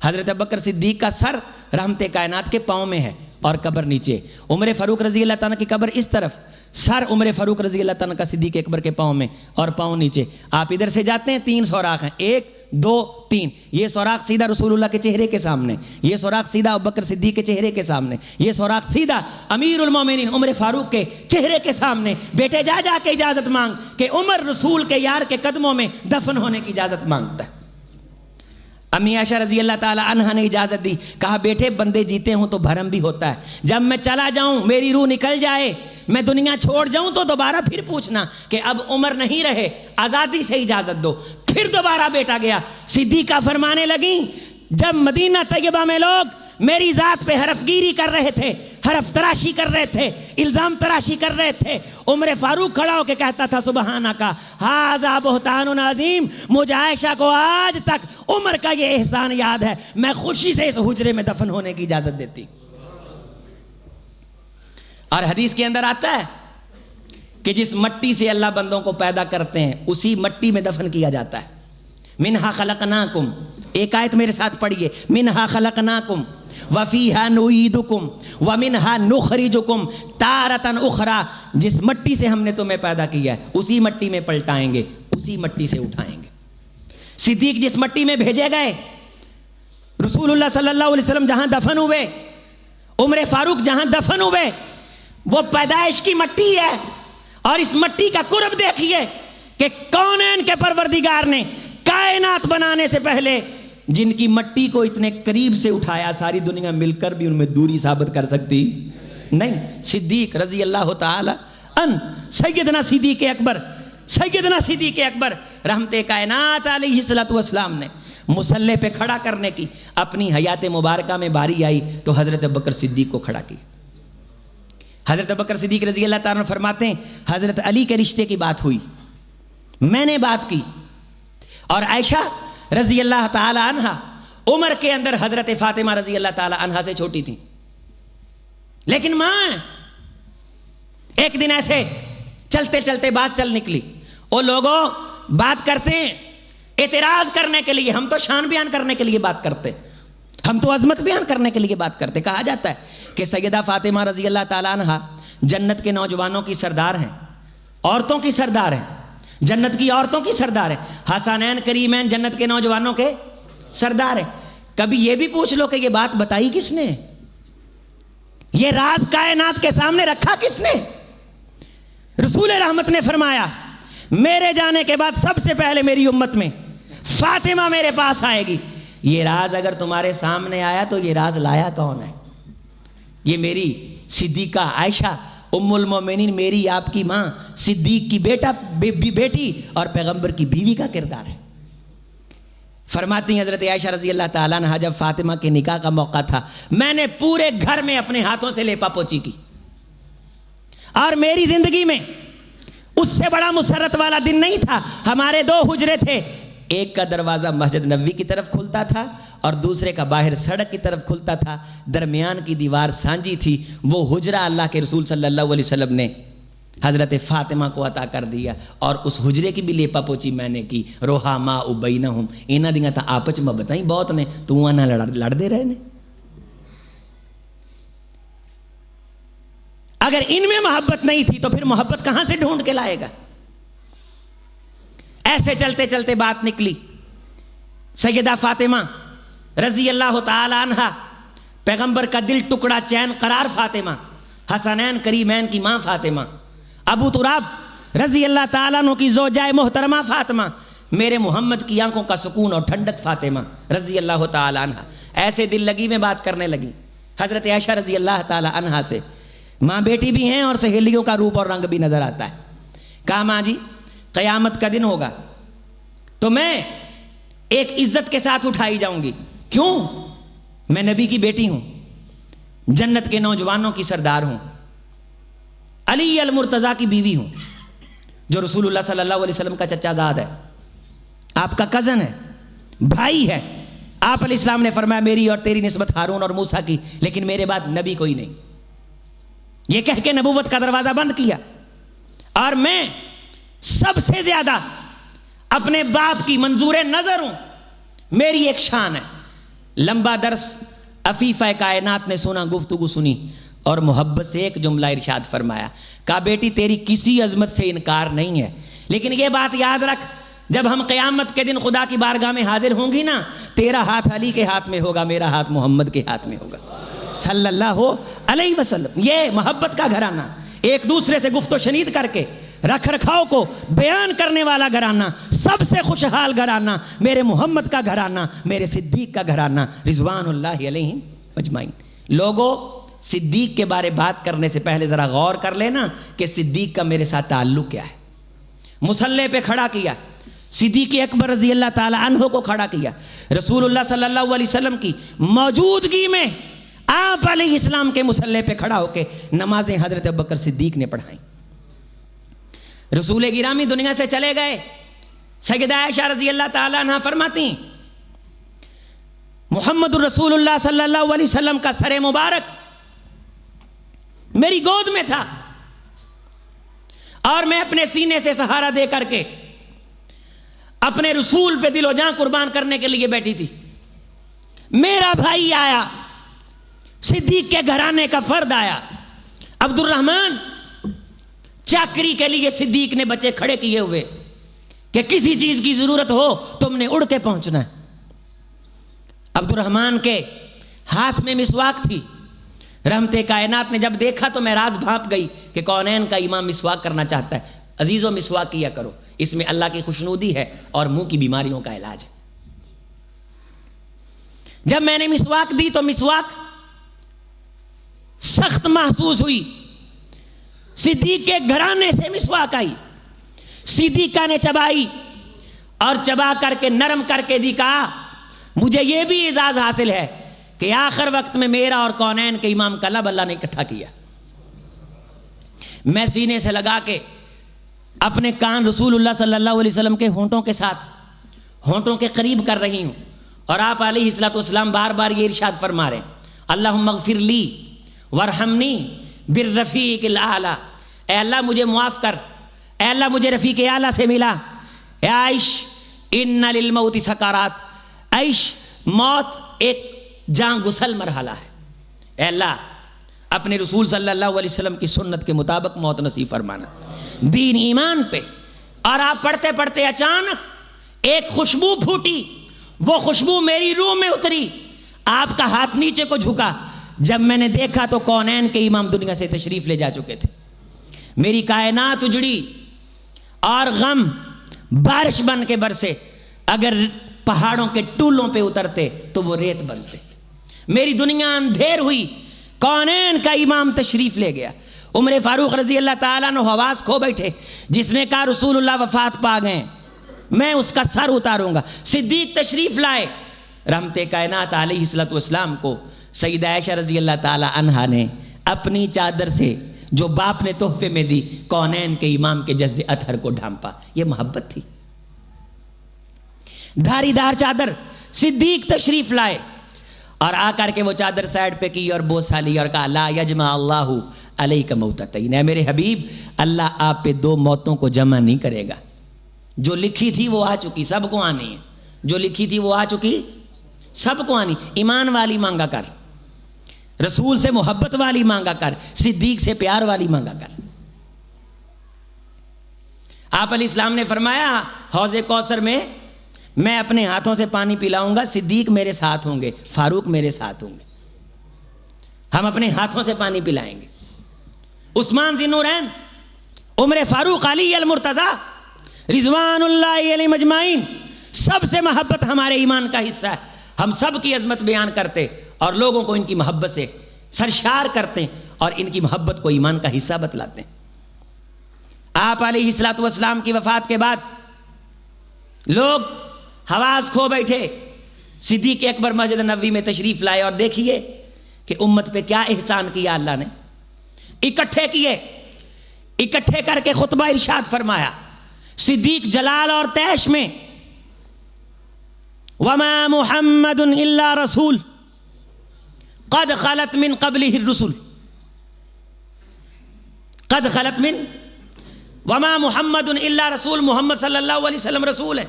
حضرت ابوبکر صدیق کا سر رحمت کائنات کے پاؤں میں ہے اور قبر نیچے. عمر فاروق رضی اللہ تعالیٰ کی قبر اس طرف، سر عمر فاروق رضی اللہ تعالیٰ کا صدیق اکبر کے پاؤں میں اور پاؤں نیچے. آپ ادھر سے جاتے ہیں 3 سوراخ ہیں، 1 2 3. یہ سوراخ سیدھا رسول اللہ کے چہرے کے سامنے، یہ سوراخ سیدھا ابوبکر صدیق کے چہرے کے سامنے، یہ سوراخ سیدھا امیر المومنین عمر فاروق کے چہرے کے سامنے. بیٹے جا جا کے اجازت مانگ کہ عمر رسول کے یار کے قدموں میں دفن ہونے کی اجازت مانگتا ہے. امی عائشہ رضی اللہ تعالی عنہا نے اجازت دی، کہا بیٹے بندے جیتے ہوں تو بھرم بھی ہوتا ہے، جب میں چلا جاؤں میری روح نکل جائے میں دنیا چھوڑ جاؤں تو دوبارہ پھر پوچھنا کہ اب عمر نہیں رہے، آزادی سے اجازت دو. پھر دوبارہ بیٹا گیا. صدیقہ فرمانے لگیں جب مدینہ طیبہ میں لوگ میری ذات پہ حرف گیری کر رہے تھے، حرف تراشی کر رہے تھے، الزام تراشی کر رہے تھے، عمر فاروق کھڑا ہو کے کہتا تھا سبحانک ھذا بہتان عظیم. مجھے عائشہ کو آج تک عمر کا یہ احسان یاد ہے، میں خوشی سے اس حجرے میں دفن ہونے کی اجازت دیتی. اور حدیث کے اندر آتا ہے کہ جس مٹی سے اللہ بندوں کو پیدا کرتے ہیں اسی مٹی میں دفن کیا جاتا ہے. منہا خلقناکم، ایک آیت میرے ساتھ پڑھیے، منہا خلقناکم وفیہا نعیدکم ومنہا نخرجکم تارۃ اخری. جس مٹی سے ہم نے تمہیں پیدا کیا ہے اسی مٹی میں پلٹائیں گے، اسی مٹی سے اٹھائیں گے. صدیق جس مٹی میں بھیجے گئے، رسول اللہ صلی اللہ علیہ وسلم جہاں دفن ہوئے، عمر فاروق جہاں دفن ہوئے، وہ پیدائش کی مٹی ہے. اور اس مٹی کا قرب دیکھیے کہ کونین کے پروردگار نے کائنات بنانے سے پہلے جن کی مٹی کو اتنے قریب سے اٹھایا، ساری دنیا مل کر بھی ان میں دوری ثابت کر سکتی نہیں۔ صدیق رضی اللہ تعالی عنہ، سیدنا صدیق اکبر رحمت کائنات علیہ الصلوۃ والسلام نے مصلی پہ کھڑا کرنے کی اپنی حیات مبارکہ میں باری آئی تو حضرت ابوبکر صدیق کو کھڑا کی۔ حضرت ابوبکر صدیق رضی اللہ تعالیٰ عنہ فرماتے ہیں حضرت علی کے رشتے کی بات ہوئی، میں نے بات کی، اور عائشہ رضی اللہ تعالی عنہ عمر کے اندر حضرت فاطمہ رضی اللہ تعالی عنہ سے چھوٹی تھی، لیکن ماں ایک دن ایسے چلتے چلتے بات چل نکلی، وہ لوگوں بات کرتے ہیں اعتراض کرنے کے لیے، ہم تو شان بیان کرنے کے لیے بات کرتے، ہم تو عظمت بیان کرنے کے لیے بات کرتے۔ کہا جاتا ہے کہ سیدہ فاطمہ رضی اللہ تعالیٰ عنہ جنت کے نوجوانوں کی سردار ہیں، عورتوں کی سردار ہیں، جنت کی عورتوں کی سردار ہیں، حسنین کریمین جنت کے نوجوانوں کے سردار ہیں۔ کبھی یہ بھی پوچھ لو کہ یہ بات بتائی کس نے، یہ راز کائنات کے سامنے رکھا کس نے؟ رسول رحمت نے فرمایا میرے جانے کے بعد سب سے پہلے میری امت میں فاطمہ میرے پاس آئے گی۔ یہ راز اگر تمہارے سامنے آیا تو یہ راز لایا کون ہے؟ یہ میری صدیقہ عائشہ ام المومنین، میری آپ کی ماں، صدیق کی بیٹی اور پیغمبر کی بیوی کا کردار ہے۔ فرماتی ہیں حضرت عائشہ رضی اللہ تعالیٰ عنہ جب فاطمہ کے نکاح کا موقع تھا، میں نے پورے گھر میں اپنے ہاتھوں سے لیپا پوچی کی، اور میری زندگی میں اس سے بڑا مسرت والا دن نہیں تھا۔ ہمارے 2 حجرے تھے، ایک کا دروازہ مسجد نبوی کی طرف کھلتا تھا اور دوسرے کا باہر سڑک کی طرف کھلتا تھا، درمیان کی دیوار سانجی تھی۔ وہ حجرہ اللہ کے رسول صلی اللہ علیہ وسلم نے حضرت فاطمہ کو عطا کر دیا، اور اس حجرے کی بھی لیپا پوچی میں نے کی۔ روحا ما بینہم، انہاں دیاں تاں آپس میں بتائیں بہت نے، تو انہاں لڑ دے رہے نے۔ اگر ان میں محبت نہیں تھی تو پھر محبت کہاں سے ڈھونڈ کے لائے گا؟ ایسے چلتے چلتے بات نکلی، سیدہ فاطمہ رضی اللہ تعالی عنہ پیغمبر کا دل ٹکڑا چین قرار فاطمہ، حسنین کریمین کی ماں فاطمہ، ابو تراب رضی اللہ تعالیٰ عنہ کی زوجہ محترمہ فاطمہ، میرے محمد کی آنکھوں کا سکون اور ٹھنڈک فاطمہ رضی اللہ تعالی عنہ، ایسے دل لگی میں بات کرنے لگی حضرت عائشہ رضی اللہ تعالی عنہ سے۔ ماں بیٹی بھی ہیں اور سہیلیوں کا روپ اور رنگ بھی نظر آتا ہے۔ کہا ماں جی قیامت کا دن ہوگا تو میں ایک عزت کے ساتھ اٹھائی جاؤں گی، کیوں؟ میں نبی کی بیٹی ہوں، جنت کے نوجوانوں کی سردار ہوں، علی المرتضیٰ کی بیوی ہوں، جو رسول اللہ صلی اللہ علیہ وسلم کا چچا زاد ہے، آپ کا کزن ہے، بھائی ہے۔ آپ علیہ السلام نے فرمایا میری اور تیری نسبت ہارون اور موسیٰ کی، لیکن میرے بعد نبی کوئی نہیں۔ یہ کہہ کے نبوت کا دروازہ بند کیا، اور میں سب سے زیادہ اپنے باپ کی منظور نظر ہوں، میری ایک شان ہے۔ لمبا درس عفیفہ کائنات نے سنا، گفتگو سنی، اور محبت سے ایک جملہ ارشاد فرمایا، کہا بیٹی تیری کسی عظمت سے انکار نہیں ہے، لیکن یہ بات یاد رکھ جب ہم قیامت کے دن خدا کی بارگاہ میں حاضر ہوں گی نا، تیرا ہاتھ علی کے ہاتھ میں ہوگا، میرا ہاتھ محمد کے ہاتھ میں ہوگا صلی اللہ علیہ وسلم۔ یہ محبت کا گھرانہ، ایک دوسرے سے گفت و شنید کر کے رکھ رکھاؤ کو بیان کرنے والا گھرانہ، سب سے خوشحال گھرانہ میرے محمد کا گھرانہ، میرے صدیق کا گھرانہ رضوان اللہ علیہم اجمعین۔ لوگوں صدیق کے بارے بات کرنے سے پہلے ذرا غور کر لینا کہ صدیق کا میرے ساتھ تعلق کیا ہے۔ مصلی پہ کھڑا کیا، صدیق اکبر رضی اللہ تعالی عنہ کو کھڑا کیا، رسول اللہ صلی اللہ علیہ وسلم کی موجودگی میں آپ علیہ السلام کے مصلی پہ کھڑا ہو کے نمازیں حضرت ابوبکر صدیق نے پڑھائیں۔ رسول گرامی دنیا سے چلے گئے، سیدہ عائشہ رضی اللہ تعالی عنہ فرماتی محمد الرسول اللہ صلی اللہ علیہ وسلم کا سر مبارک میری گود میں تھا، اور میں اپنے سینے سے سہارا دے کر کے اپنے رسول پہ دل و جان قربان کرنے کے لیے بیٹھی تھی۔ میرا بھائی آیا، صدیق کے گھرانے کا فرد آیا، عبد الرحمن، چاکری کے لیے صدیق نے بچے کھڑے کیے ہوئے کہ کسی چیز کی ضرورت ہو تم نے اڑ کے پہنچنا ہے۔ عبد الرحمن کے ہاتھ میں مسواک تھی، رحمت کائنات نے جب دیکھا تو معراج بھانپ گئی کہ کونین کا امام مسواک کرنا چاہتا ہے، عزیزو مسواک کیا کرو، اس میں اللہ کی خوشنودی ہے اور منہ کی بیماریوں کا علاج ہے۔ جب میں نے مسواک دی تو مسواک سخت محسوس ہوئی، صدیق کے گھرانے سے مسواک آئی، صدیقہ نے چبائی اور چبا کر کے نرم کر کے دی، کہا مجھے یہ بھی اعزاز حاصل ہے کہ آخر وقت میں میرا اور کونین کے امام کا لب اللہ نے اکٹھا کیا۔ میں سینے سے لگا کے اپنے کان رسول اللہ صلی اللہ علیہ وسلم کے ہونٹوں کے ساتھ ہونٹوں کے قریب کر رہی ہوں، اور آپ علیہ الصلوۃ والسلام بار بار یہ ارشاد فرما رہے ہیں، اللہم اغفر لی وارحمنی بالرفیق الاعلی، اے اللہ مجھے معاف کر، اے اللہ مجھے رفیق اعلیٰ سے ملا۔ اے عائش ان للموت سکارات، عائش موت ایک جان گسل مرحلہ ہے، اے اللہ اپنے رسول صلی اللہ علیہ وسلم کی سنت کے مطابق موت نصیب فرمانا، دین ایمان پہ۔ اور آپ پڑھتے پڑھتے اچانک ایک خوشبو پھوٹی، وہ خوشبو میری روح میں اتری، آپ کا ہاتھ نیچے کو جھکا، جب میں نے دیکھا تو کونین کے امام دنیا سے تشریف لے جا چکے تھے۔ میری کائنات اجڑی اور غم بارش بن کے برسے، اگر پہاڑوں کے ٹولوں پہ اترتے تو وہ ریت بنتے، میری دنیا اندھیر ہوئی، کونین کا امام تشریف لے گیا۔ عمر فاروق رضی اللہ تعالیٰ عنہ حواس کھو بیٹھے، جس نے کہا رسول اللہ وفات پا گئے، میں اس کا سر اتاروں گا۔ صدیق تشریف لائے، رحمت کائنات علیہ الصلوۃ والسلام کو سیدہ عائشہ رضی اللہ تعالیٰ عنہا نے اپنی چادر سے جو باپ نے تحفے میں دی، کونین کے امام کے جسد اطہر کو ڈھانپا۔ یہ محبت تھی، دھاری دار چادر۔ صدیق تشریف لائے اور آ کر کے وہ چادر سائڈ پہ کی اور بوسہ لی اور کہا لا یجمع اللہ علیک موتتین، اے میرے حبیب اللہ آپ پہ دو موتوں کو جمع نہیں کرے گا، جو لکھی تھی وہ آ چکی، سب کو آنی ہے، جو لکھی تھی وہ آ چکی، سب کو آنی۔ ایمان والی مانگا کر، رسول سے محبت والی مانگا کر، صدیق سے پیار والی مانگا کر۔ آپ علیہ السلام نے فرمایا حوض کوثر میں میں اپنے ہاتھوں سے پانی پلاؤں گا، صدیق میرے ساتھ ہوں گے، فاروق میرے ساتھ ہوں گے، ہم اپنے ہاتھوں سے پانی پلائیں گے۔ عثمان ذی النورین، عمر فاروق، علی المرتضی رضوان اللہ علیہم اجمعین، سب سے محبت ہمارے ایمان کا حصہ ہے۔ ہم سب کی عظمت بیان کرتے اور لوگوں کو ان کی محبت سے سرشار کرتے اور ان کی محبت کو ایمان کا حصہ بتلاتے ہیں۔ آپ علیہ الصلوۃ والسلام کی وفات کے بعد لوگ حواس کھو بیٹھے، صدیق اکبر مسجد نبوی میں تشریف لائے اور دیکھیے کہ امت پہ کیا احسان کیا اللہ نے۔ اکٹھے کیے، اکٹھے کر کے خطبہ ارشاد فرمایا، صدیق جلال اور تیش میں وما محمد الا رسول قد خلت من قبله الرسل، قد خلت من، وما محمد الا رسول، محمد صلی اللہ علیہ وسلم رسول ہے،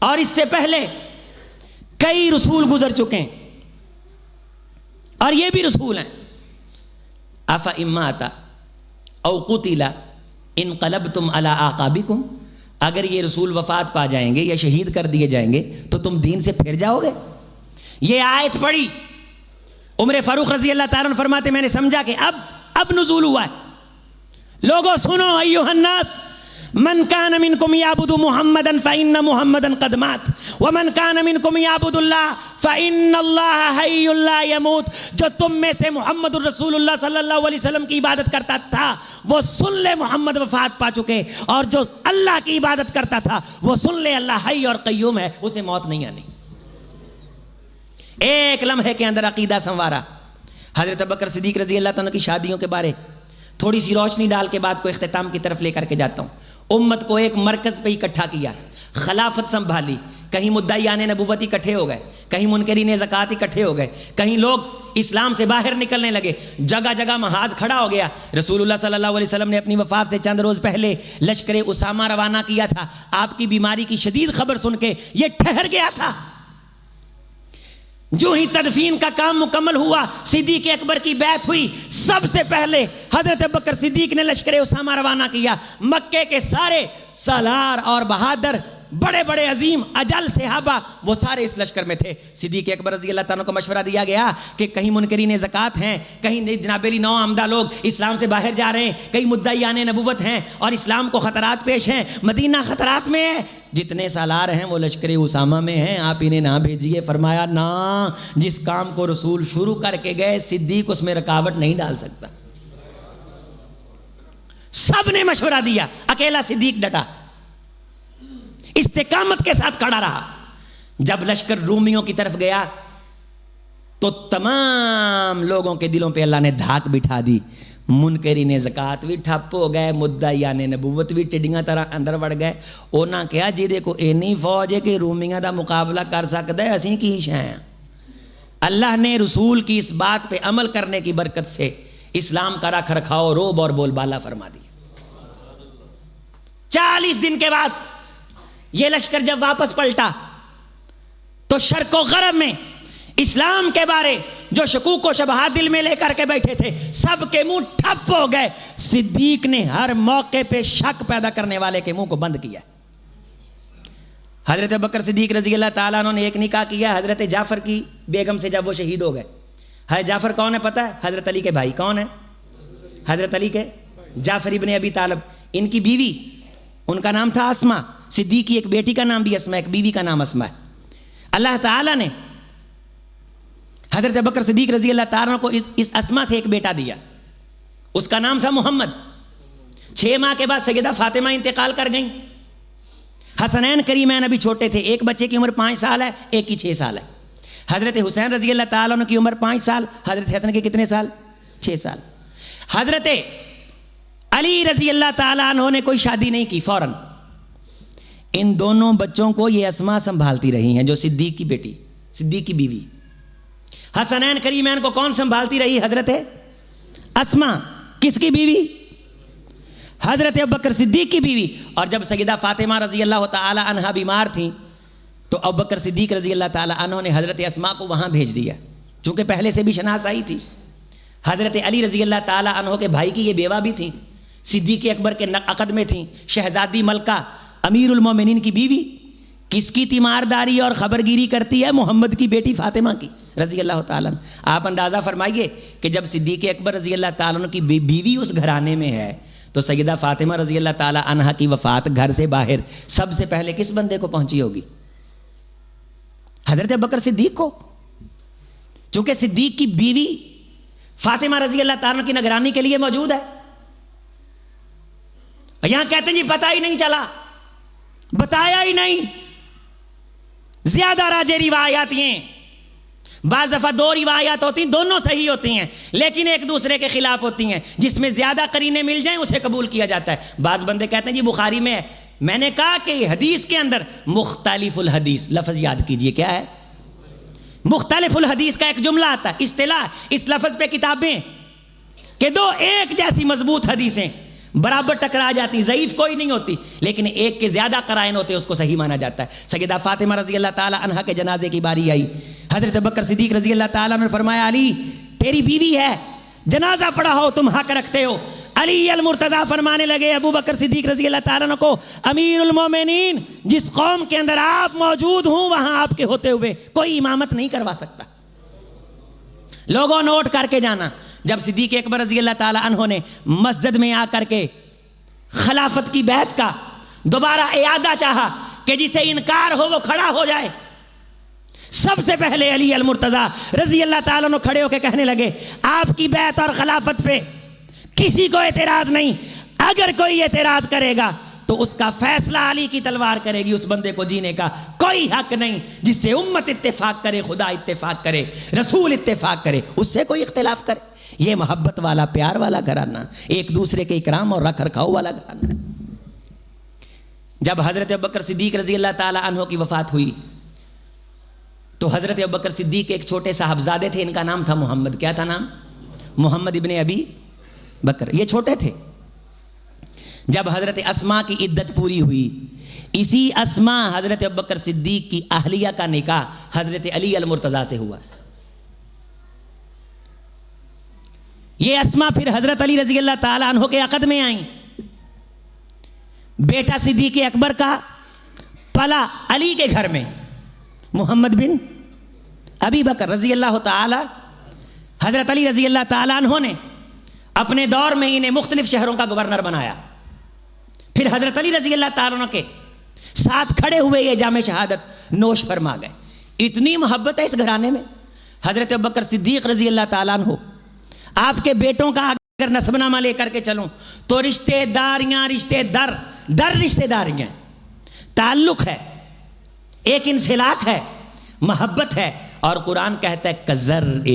اور اس سے پہلے کئی رسول گزر چکے ہیں اور یہ بھی رسول ہیں۔ افإن مات او قتل انقلبتم علی اعقابکم، اگر یہ رسول وفات پا جائیں گے یا شہید کر دیے جائیں گے تو تم دین سے پھر جاؤ گے۔ یہ آیت پڑھی، عمر فاروق رضی اللہ تعالیٰ عنہ فرماتے میں نے سمجھا کہ اب نزول ہوا ہے۔ لوگوں سنو ایھا الناس، من کان منکم یعبد محمدا فإن محمدا قد مات ومن کان منکم یعبد اللہ فإن اللہ حی لا یموت، جو تم میں سے محمد الرسول اللہ صلی اللہ علیہ وسلم کی عبادت کرتا تھا وہ سن لے محمد وفات پا چکے، اور جو اللہ کی عبادت کرتا تھا وہ سن لے اللہ حی اور قیوم ہے، اسے موت نہیں آنی۔ ایک لمحے کے اندر عقیدہ سنوارا۔ حضرت ابوبکر صدیق رضی اللہ تعالیٰ کی شادیوں کے بارے تھوڑی سی روشنی ڈال کے بات کو اختتام کی طرف لے کر کے جاتا ہوں۔ امت کو ایک مرکز پہ اکٹھا کیا، خلافت سنبھالی، کہیں مدعیان نبوت اکٹھے ہو گئے، کہیں منکرین زکوٰۃ اکٹھے ہو گئے، کہیں لوگ اسلام سے باہر نکلنے لگے، جگہ جگہ محاذ کھڑا ہو گیا۔ رسول اللہ صلی اللہ علیہ وسلم نے اپنی وفات سے چند روز پہلے لشکر اسامہ روانہ کیا تھا۔ آپ کی بیماری کی شدید خبر سن کے یہ ٹھہر گیا تھا۔ جو ہی تدفین کا کام مکمل ہوا، صدیق اکبر کی بیعت ہوئی، سب سے پہلے حضرت ابوبکر صدیق نے لشکر اسامہ روانہ کیا۔ مکے کے سارے سالار اور بہادر بڑے بڑے عظیم اجل صحابہ وہ سارے اس لشکر میں تھے. صدیق اکبر رضی اللہ تعالیٰ کو مشورہ دیا گیا کہ کہیں منکرین زکوٰۃ ہیں, کہیں جناب علی نو آمدہ لوگ اسلام سے باہر جا رہے ہیں, کئی مدعیان نبوت ہیں اور اسلام کو خطرات پیش ہیں, مدینہ خطرات میں ہے, جتنے سالار ہیں وہ لشکر اسامہ میں ہیں, آپ انہیں نہ بھیجیے. فرمایا نہ, جس کام کو رسول شروع کر کے گئے صدیق اس میں رکاوٹ نہیں ڈال سکتا. سب نے مشورہ دیا, اکیلا صدیق ڈٹا, استقامت کے ساتھ کھڑا رہا. جب لشکر رومیوں کی طرف گیا تو تمام لوگوں کے دلوں پہ اللہ نے دھاک بٹھا دی. منکرین زکوٰۃ بھی ٹھپ ہو گئے, مدعیان نبوت بھی ٹڈیاں طرح اندر وڑ گئے. انہاں کہا جی کو اینی فوج ہے کہ رومیاں دا مقابلہ کر سکتا ہے, اسی کی شے. اللہ نے رسول کی اس بات پہ عمل کرنے کی برکت سے اسلام کا رکھ رکھاؤ, روب اور بول بالا فرما دیا. 40 دن کے بعد یہ لشکر جب واپس پلٹا تو شرق و غرب میں اسلام کے بارے جو شکوک و شبہات دل میں لے کر کے بیٹھے تھے سب کے منہ ٹھپ ہو گئے. صدیق نے ہر موقع پہ شک پیدا کرنے والے کے منہ کو بند کیا. حضرت ابوبکر صدیق رضی اللہ تعالیٰ عنہ نے ایک نکاح کیا حضرت جعفر کی بیگم سے جب وہ شہید ہو گئے. حضرت جعفر کون ہے پتہ ہے؟ حضرت علی کے بھائی. کون ہے؟ حضرت علی کے جعفر ابن ابی طالب. ان کی بیوی, ان کا نام تھا اسما. صدیق کی ایک بیٹی کا نام بھی اسما, ایک بیوی کا نام اسما ہے. اللہ تعالیٰ نے حضرت ابوبکر صدیق رضی اللہ تعالیٰ کو اس اسما سے ایک بیٹا دیا, اس کا نام تھا محمد. 6 ماہ کے بعد سیدہ فاطمہ انتقال کر گئیں. حسنین کریمین ابھی چھوٹے تھے, ایک بچے کی عمر 5 سال ہے, ایک کی 6 سال ہے. حضرت حسین رضی اللہ تعالیٰ عنہ کی عمر 5 سال, حضرت حسن کے کتنے سال؟ 6 سال. حضرت علی رضی اللہ تعالیٰ عنہ نے کوئی شادی نہیں کی. فوراً ان دونوں بچوں کو یہ اسما سنبھالتی رہی ہیں, جو صدیق کی بیٹی, صدیق کی بیوی. حسنین کریمین کو کون سنبھالتی رہی؟ حضرت اسما. کس کی بیوی؟ حضرت ابوبکر صدیق کی بیوی. اور جب سیدہ فاطمہ رضی اللہ تعالی عنہا بیمار تھیں تو ابوبکر صدیق رضی اللہ تعالی عنہ نے حضرت اسما کو وہاں بھیج دیا, چونکہ پہلے سے بھی شناسائی تھی. حضرت علی رضی اللہ تعالی عنہ کے بھائی کی یہ بیوہ بھی تھیں, صدیق اکبر کے عقد میں تھیں. شہزادی ملکہ امیر المومنین کی بیوی کس کی تیمارداری اور خبرگیری کرتی ہے؟ محمد کی بیٹی فاطمہ کی رضی اللہ تعالیٰ عنہ. آپ اندازہ فرمائیے کہ جب صدیق اکبر رضی اللہ تعالیٰ عنہ کی بیوی اس گھرانے میں ہے تو سیدہ فاطمہ رضی اللہ تعالیٰ عنہ کی وفات گھر سے باہر سب سے پہلے کس بندے کو پہنچی ہوگی؟ حضرت ابوبکر صدیق کو, چونکہ صدیق کی بیوی فاطمہ رضی اللہ تعالیٰ عنہ کی نگرانی کے لیے موجود ہے. یہاں کہتے ہیں جی پتہ ہی نہیں چلا, بتایا ہی نہیں. زیادہ راجے روایات ہیں, بعض دفعہ 2 روایات ہوتی ہیں, دونوں صحیح ہوتی ہیں لیکن ایک دوسرے کے خلاف ہوتی ہیں. جس میں زیادہ قرینے مل جائیں اسے قبول کیا جاتا ہے. بعض بندے کہتے ہیں جی بخاری میں ہے. میں نے کہا کہ حدیث کے اندر مختلف الحدیث لفظ یاد کیجئے, کیا ہے؟ مختلف الحدیث کا ایک جملہ آتا ہے, اصطلاح. اس لفظ پہ کتابیں کہ 2 ایک جیسی مضبوط حدیثیں برابر ٹکرا جاتی, ضعیف کوئی نہیں ہوتی, لیکن ایک کے زیادہ قرائن ہوتے ہیں اس کو صحیح مانا جاتا ہے. سیدہ فاطمہ رضی اللہ تعالی عنہا کے جنازے کی باری آئی. حضرت ابوبکر صدیق رضی اللہ تعالیٰ نے فرمایا علی تیری بیوی ہے, جنازہ پڑھا ہو, تم حق رکھتے ہو. علی المرتضیٰ فرمانے لگے ابوبکر صدیق رضی اللہ تعالیٰ عنہ کو, امیر المومنین جس قوم کے اندر آپ موجود ہوں وہاں آپ کے ہوتے ہوئے کوئی امامت نہیں کروا سکتا. لوگوں نوٹ کر کے جانا, جب صدیق اکبر رضی اللہ تعالیٰ عنہ نے مسجد میں آ کر کے خلافت کی بیعت کا دوبارہ اعادہ چاہا کہ جسے انکار ہو وہ کھڑا ہو جائے, سب سے پہلے علی المرتضیٰ رضی اللہ تعالیٰ عنہ کھڑے ہو کے کہنے لگے آپ کی بیعت اور خلافت پہ کسی کو اعتراض نہیں, اگر کوئی اعتراض کرے گا تو اس کا فیصلہ علی کی تلوار کرے گی, اس بندے کو جینے کا کوئی حق نہیں. جس سے امت اتفاق کرے, خدا اتفاق کرے, رسول اتفاق کرے, اس سے کوئی اختلاف کرے. یہ محبت والا, پیار والا گھرانہ, ایک دوسرے کے اکرام اور رکھ رکھاؤ والا گھرانہ. جب حضرت ابوبکر صدیق رضی اللہ تعالی عنہ کی وفات ہوئی تو حضرت ابوبکر صدیق ایک چھوٹے صاحبزادے تھے, ان کا نام تھا محمد. کیا تھا نام؟ محمد ابن ابی بکر. یہ چھوٹے تھے. جب حضرت اسما کی عدت پوری ہوئی, اسی اسما حضرت ابوبکر صدیق کی اہلیہ کا نکاح حضرت علی المرتضیٰ سے ہوا. یہ اسما پھر حضرت علی رضی اللہ تعالی عنہ کے عقد میں آئیں. بیٹا صدیق اکبر کا پلا علی کے گھر میں، محمد بن ابی بکر رضی اللہ تعالی، حضرت علی رضی اللہ تعالیٰ عنہ نے اپنے دور میں انہیں مختلف شہروں کا گورنر بنایا. پھر حضرت علی رضی اللہ تعالیٰ عنہ کے ساتھ کھڑے ہوئے یہ جام شہادت نوش فرما گئے. اتنی محبت ہے اس گھرانے میں. حضرت ابوبکر صدیق رضی اللہ تعالیٰ عنہ، آپ کے بیٹوں کا اگر نسب نامہ لے کر کے چلوں تو رشتے داریاں، رشتے داریاں، تعلق ہے، ایک انسلاک ہے، محبت ہے. اور قرآن کہتا ہے کزرعٍ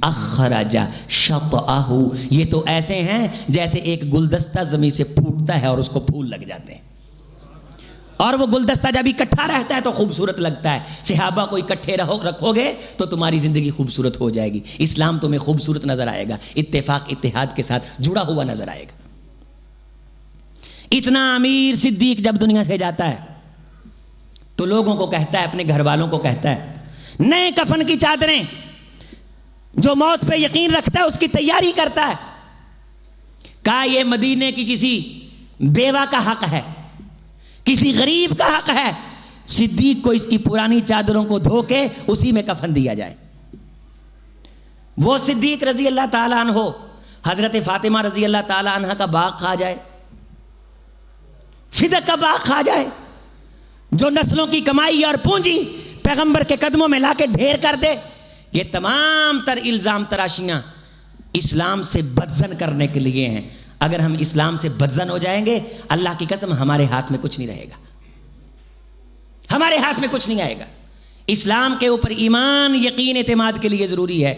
اخرج شطأہ، یہ تو ایسے ہیں جیسے ایک گلدستہ زمین سے پھوٹتا ہے اور اس کو پھول لگ جاتے ہیں، اور وہ گلدستہ جب اکٹھا رہتا ہے تو خوبصورت لگتا ہے. صحابہ کو اکٹھے رکھو گے تو تمہاری زندگی خوبصورت ہو جائے گی، اسلام تمہیں خوبصورت نظر آئے گا، اتفاق اتحاد کے ساتھ جڑا ہوا نظر آئے گا. اتنا امیر صدیق جب دنیا سے جاتا ہے تو لوگوں کو کہتا ہے، اپنے گھر والوں کو کہتا ہے، نئے کفن کی چادریں، جو موت پہ یقین رکھتا ہے اس کی تیاری کرتا ہے. کہا یہ مدینے کی کسی بیوہ کا حق ہے، کسی غریب کا حق ہے، صدیق کو اس کی پرانی چادروں کو دھو کے اسی میں کفن دیا جائے. وہ صدیق رضی اللہ تعالیٰ عنہ حضرت فاطمہ رضی اللہ تعالیٰ عنہ کا باغ کھا جائے، فدق کا باغ کھا جائے، جو نسلوں کی کمائی اور پونجی پیغمبر کے قدموں میں لا کے ڈھیر کر دے. یہ تمام تر الزام تراشیاں اسلام سے بدزن کرنے کے لیے ہیں. اگر ہم اسلام سے بدزن ہو جائیں گے، اللہ کی قسم ہمارے ہاتھ میں کچھ نہیں رہے گا، ہمارے ہاتھ میں کچھ نہیں آئے گا. اسلام کے اوپر ایمان، یقین، اعتماد کے لیے ضروری ہے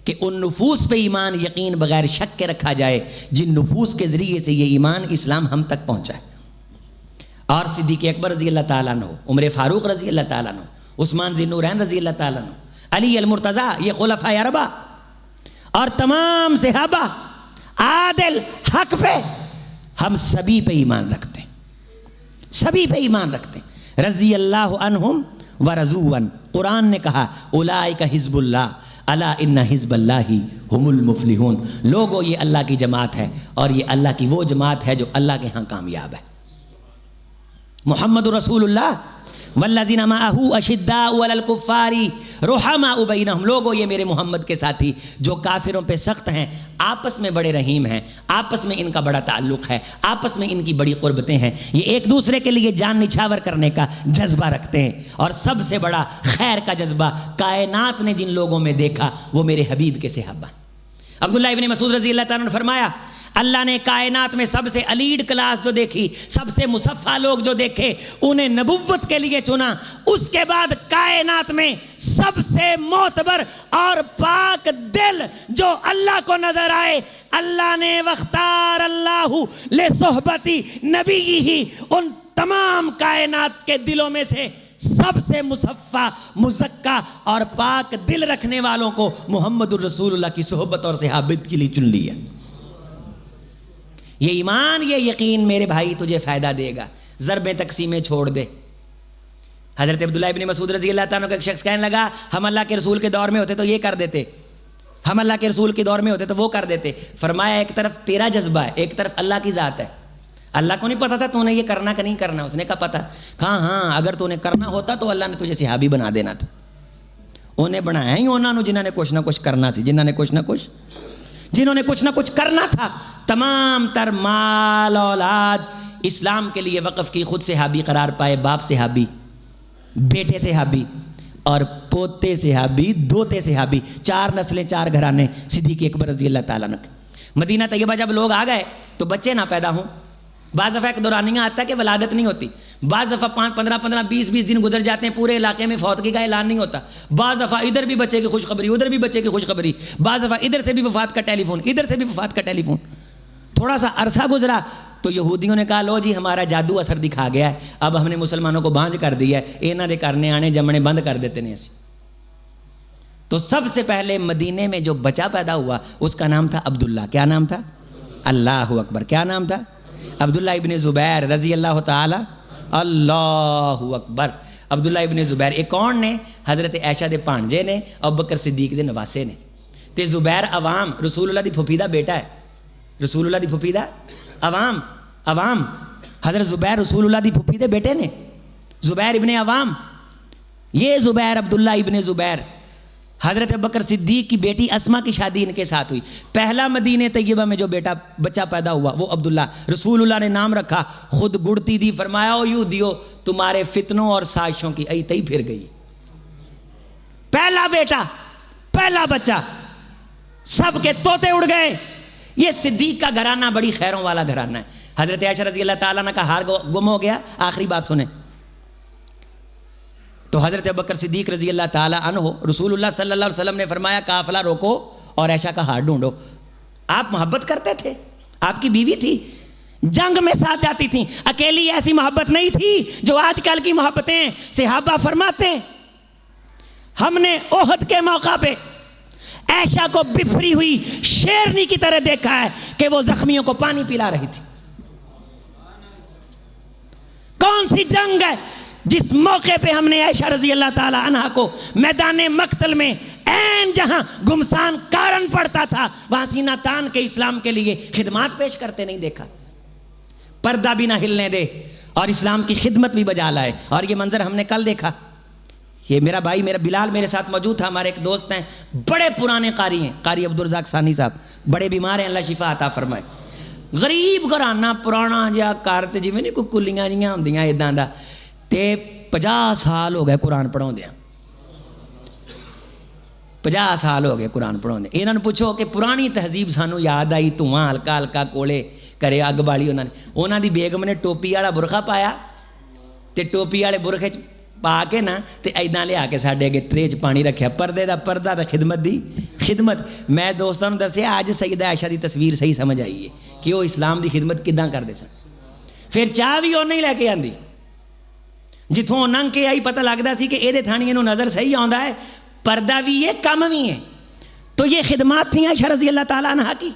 کہ ان نفوس پہ ایمان یقین بغیر شک کے رکھا جائے جن نفوس کے ذریعے سے یہ ایمان اسلام ہم تک پہنچا ہے. اور صدیق اکبر رضی اللہ تعالیٰ عنہ، عمر فاروق رضی اللہ تعالیٰ عنہ، عثمان ذی النورین رضی اللہ تعالیٰ عنہ، علی المرتضیٰ، یہ خلفائے اربعہ اور تمام صحابہ عادل حق پہ، ہم سبھی پہ ایمان رکھتے ہیں، سبھی پہ ایمان رکھتے ہیں. رضی اللہ عنہم ورضوا عنہ. قرآن نے کہا اولئک حزب اللہ الا ان حزب اللہ هم المفلحون. لوگو یہ اللہ کی جماعت ہے اور یہ اللہ کی وہ جماعت ہے جو اللہ کے ہاں کامیاب ہے. محمد رسول اللہ والذین معہ اشداء علی الکفار رحماء بینہم. لوگو یہ میرے محمد کے ساتھی جو کافروں پہ سخت ہیں، آپس میں بڑے رحیم ہیں، آپس میں ان کا بڑا تعلق ہے، آپس میں ان کی بڑی قربتیں ہیں، یہ ایک دوسرے کے لیے جان نچھاور کرنے کا جذبہ رکھتے ہیں. اور سب سے بڑا خیر کا جذبہ کائنات نے جن لوگوں میں دیکھا وہ میرے حبیب کے صحابہ. عبداللہ ابن مسعود رضی اللہ تعالیٰ نے فرمایا اللہ نے کائنات میں سب سے الیڈ کلاس جو دیکھی، سب سے مصفہ لوگ جو دیکھے، انہیں نبوت کے لیے چنا. اس کے بعد کائنات میں سب سے معتبر اور پاک دل جو اللہ کو نظر آئے، اللہ نے وختار اللہ لصحبتی نبی، ان تمام کائنات کے دلوں میں سے سب سے مصفہ، مزکہ اور پاک دل رکھنے والوں کو محمد الرسول اللہ کی صحبت اور صحابت کے لیے چن لیا. یہ ایمان، یہ یقین میرے بھائی تجھے فائدہ دے گا. ضربیں تقسیمیں چھوڑ دے. حضرت عبداللہ ابن مسعود رضی اللہ تعالیٰ کا ایک شخص کہنے لگا ہم اللہ کے رسول کے دور میں ہوتے تو یہ کر دیتے، ہم اللہ کے رسول کے دور میں ہوتے تو وہ کر دیتے. فرمایا ایک طرف تیرا جذبہ ہے، ایک طرف اللہ کی ذات ہے. اللہ کو نہیں پتا تھا تو نے یہ کرنا کہ نہیں کرنا، اس نے کہا پتا. کہا ہاں اگر تو نے کرنا ہوتا تو اللہ نے تجھے صحابی بنا دینا تھا. انہیں بنایا ہی انہوں نے جنہوں نے کچھ نہ کچھ کرنا سی، جنہوں نے کچھ نہ کچھ کرنا تھا. تمام تر مال اولاد اسلام کے لیے وقف کی. خود صحابی قرار پائے، باپ صحابی، بیٹے صحابی اور پوتے صحابی، دوتے صحابی، 4 نسلیں، 4 گھرانے صدیق اکبر رضی اللہ تعالیٰ عنہ. مدینہ طیبہ جب لوگ آ گئے تو بچے نہ پیدا ہوں. بعض دفعہ ایک دورانیہ آتا ہے کہ ولادت نہیں ہوتی، بعض دفعہ 15 20 دن گزر جاتے ہیں، پورے علاقے میں فوتگی کا اعلان نہیں ہوتا. بعض دفعہ ادھر بھی بچے کی خوشخبری، ادھر بھی بچے کی خوشخبری، بعض دفعہ ادھر سے بھی وفات کا ٹیلی فون، ادھر سے بھی وفات کا ٹیلی فون. تھوڑا سا عرصہ گزرا تو یہودیوں نے کہا لو جی ہمارا جادو اثر دکھا گیا ہے، اب ہم نے مسلمانوں کو بانجھ کر دیا ہے، انہاں دے کرنے آنے جمنے بند کر دیتے ہیں. تو سب سے پہلے مدینے میں جو بچہ پیدا ہوا اس کا نام تھا عبداللہ. کیا نام تھا؟ اللہ اکبر. کیا نام تھا؟ عبداللہ ابن زبیر رضی اللہ تعالی. اللہ اکبر. عبداللہ ابن زبیر ایک کون نے؟ حضرت عائشہ دے پانجے نے، ابوبکر صدیق دے نواسے نے. تے زبیر عوام رسول اللہ دی پھوپھی دا بیٹا ہے. رسول اللہ دی پھوپھی دا عوام حضرت زبیر رسول اللہ دی پھوپھی دے بیٹے نے. زبیر ابن عوام، یہ زبیر عبداللہ ابن زبیر، حضرت ابوبکر صدیق کی بیٹی اسما کی شادی ان کے ساتھ ہوئی. پہلا مدینہ طیبہ میں جو بچہ پیدا ہوا وہ عبداللہ. رسول اللہ نے نام رکھا، خود گڑتی دی، فرمایا او یوں دیو تمہارے فتنوں اور سازشوں کی ای تئی پھر گئی. پہلا بیٹا، پہلا بچہ، سب کے طوطے اڑ گئے. یہ صدیق کا گھرانہ بڑی خیروں والا گھرانہ ہے. حضرت عائشہ رضی اللہ تعالیٰ عنہ کا ہار گم ہو گیا. آخری بات سنیں تو حضرت ابوبکر صدیق رضی اللہ تعالیٰ عنہ، رسول اللہ صلی اللہ علیہ وسلم نے فرمایا قافلہ روکو اور عائشہ کا ہار ڈھونڈو. آپ محبت کرتے تھے، آپ کی بیوی تھی، جنگ میں ساتھ جاتی تھیں، اکیلی ایسی محبت نہیں تھی جو آج کل کی محبتیں. صحابہ فرماتے ہیں ہم نے احد کے موقع پہ عائشہ کو بفری ہوئی شیرنی کی طرح دیکھا ہے کہ وہ زخمیوں کو پانی پلا رہی تھی. کون سی جنگ ہے جس موقع پہ ہم نے عائشہ رضی اللہ تعالی عنہ کو میدان مقتل میں عین جہاں گمسان کارن پڑتا تھا وہاں سینہ تان کے اسلام کے لیے خدمات پیش کرتے نہیں دیکھا. پردہ بھی نہ ہلنے دے اور اسلام کی خدمت بھی بجا لائے. اور یہ منظر ہم نے کل دیکھا. یہ میرا بھائی میرا بلال میرے ساتھ موجود تھا. ہمارے ایک دوست ہیں، بڑے پرانے قاری ہیں، قاری عبدالرزاق ثانی صاحب، بڑے بیمار ہیں، اللہ شفا عطا فرمائے. غریب گھرانہ پرانا جہا کار تے جویں نہیں کوئی کلیاں جیاں ہوندیاں اداں دا، تے 50 سال ہو گئے قرآن پڑھاؤندے. 50 سال ہو گئے قرآن پڑھاؤندے. انہاں نوں پوچھو کہ پرانی تہذیب سانوں یاد آئی، دھواں ہلکا ہلکا کولے کرے اگ بالی. انہاں دی بیگم نے ٹوپی والا برقع پایا تے ٹوپی والے برقعے چ پا کے نا تے ایداں لیا کے ساڈے اگے ٹرے چ پانی رکھیا. پردے دا پردہ تے خدمت دی خدمت. میں دوستاں نوں دسیا اج سیدہ عائشہ دی تصویر صحیح سمجھ آئی ہے کہ وہ اسلام دی خدمت کداں کردے سن. پھر چاہ بھی وہ نہیں لے کے آندی، جتھوں ننگ کے آئی پتہ لگدا سی کہ اے دے تھانیے نوں نظر صحیح آندا ہے، پردہ بھی ہے کم بھی ہے. تو یہ خدمات تھیں عائشہ رضی اللہ تعالیٰ عنہ کی.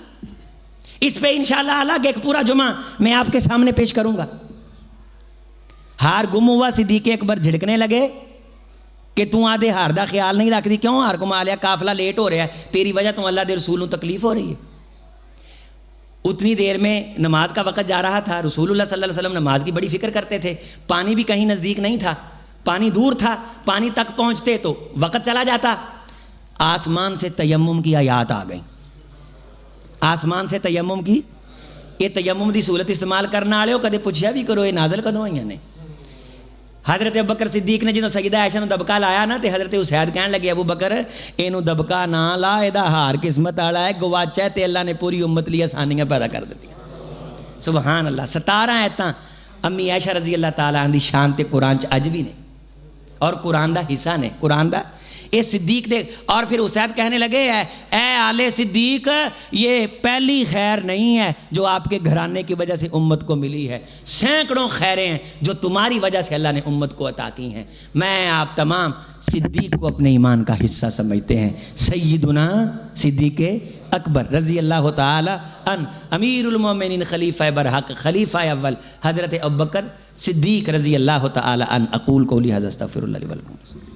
اس پہ انشاءاللہ الگ ایک پورا جمعہ میں آپ کے سامنے پیش کروں گا. ہار گم ہوا، صدیق اکبر جھڑکنے لگے کہ تو آدھے ہار دا خیال نہیں رکھ دی، کیوں ہار گما لیا، قافلہ لیٹ ہو رہا ہے، تیری وجہ تو اللہ دے رسولوں تکلیف ہو رہی ہے. اتنی دیر میں نماز کا وقت جا رہا تھا. رسول اللہ صلی اللہ علیہ وسلم نماز کی بڑی فکر کرتے تھے. پانی بھی کہیں نزدیک نہیں تھا، پانی دور تھا. پانی تک پہنچتے تو وقت چلا جاتا. آسمان سے تیمم کی آیات آ گئیں. آسمان سے تیمم کی، یہ تیمم دی سہولت استعمال کرنا والے ہو کدے پوچھیا بھی کرو یہ نازل کدوں ہوئی نے. حضرت ابوبکر صدیق نے جنہوں سیدہ عائشہ نو دبکا لایا نا تے حضرت اسید کہنے لگے ابو بکر اینو دبکا نہ لا، ایدہ ہار قسمت والا ہے، گواچا ہے تے اللہ نے پوری امت لیے آسانیاں پیدا کر دیتی. سبحان اللہ. 17 آیتاں امی عائشہ رضی اللہ تعالیٰ عنہ دی شان تے قرآن چ اج بھی نے اور قرآن دا حصہ نے. قرآن دا اے صدیق دے. اور پھر اسید کہنے لگے اے آل صدیق یہ پہلی خیر نہیں ہے جو آپ کے گھرانے کی وجہ سے امت کو ملی ہے، سینکڑوں خیریں ہیں جو تمہاری وجہ سے اللہ نے امت کو عطا کی ہیں. میں آپ تمام صدیق کو اپنے ایمان کا حصہ سمجھتے ہیں. سیدنا صدیق اکبر رضی اللہ تعالی عنہ امیر المومنین خلیفہ برحق خلیفہ اول حضرت ابوبکر صدیق رضی اللہ تعالی عنہ. اقول قولی ھذا استغفر اللہ لی ولکم.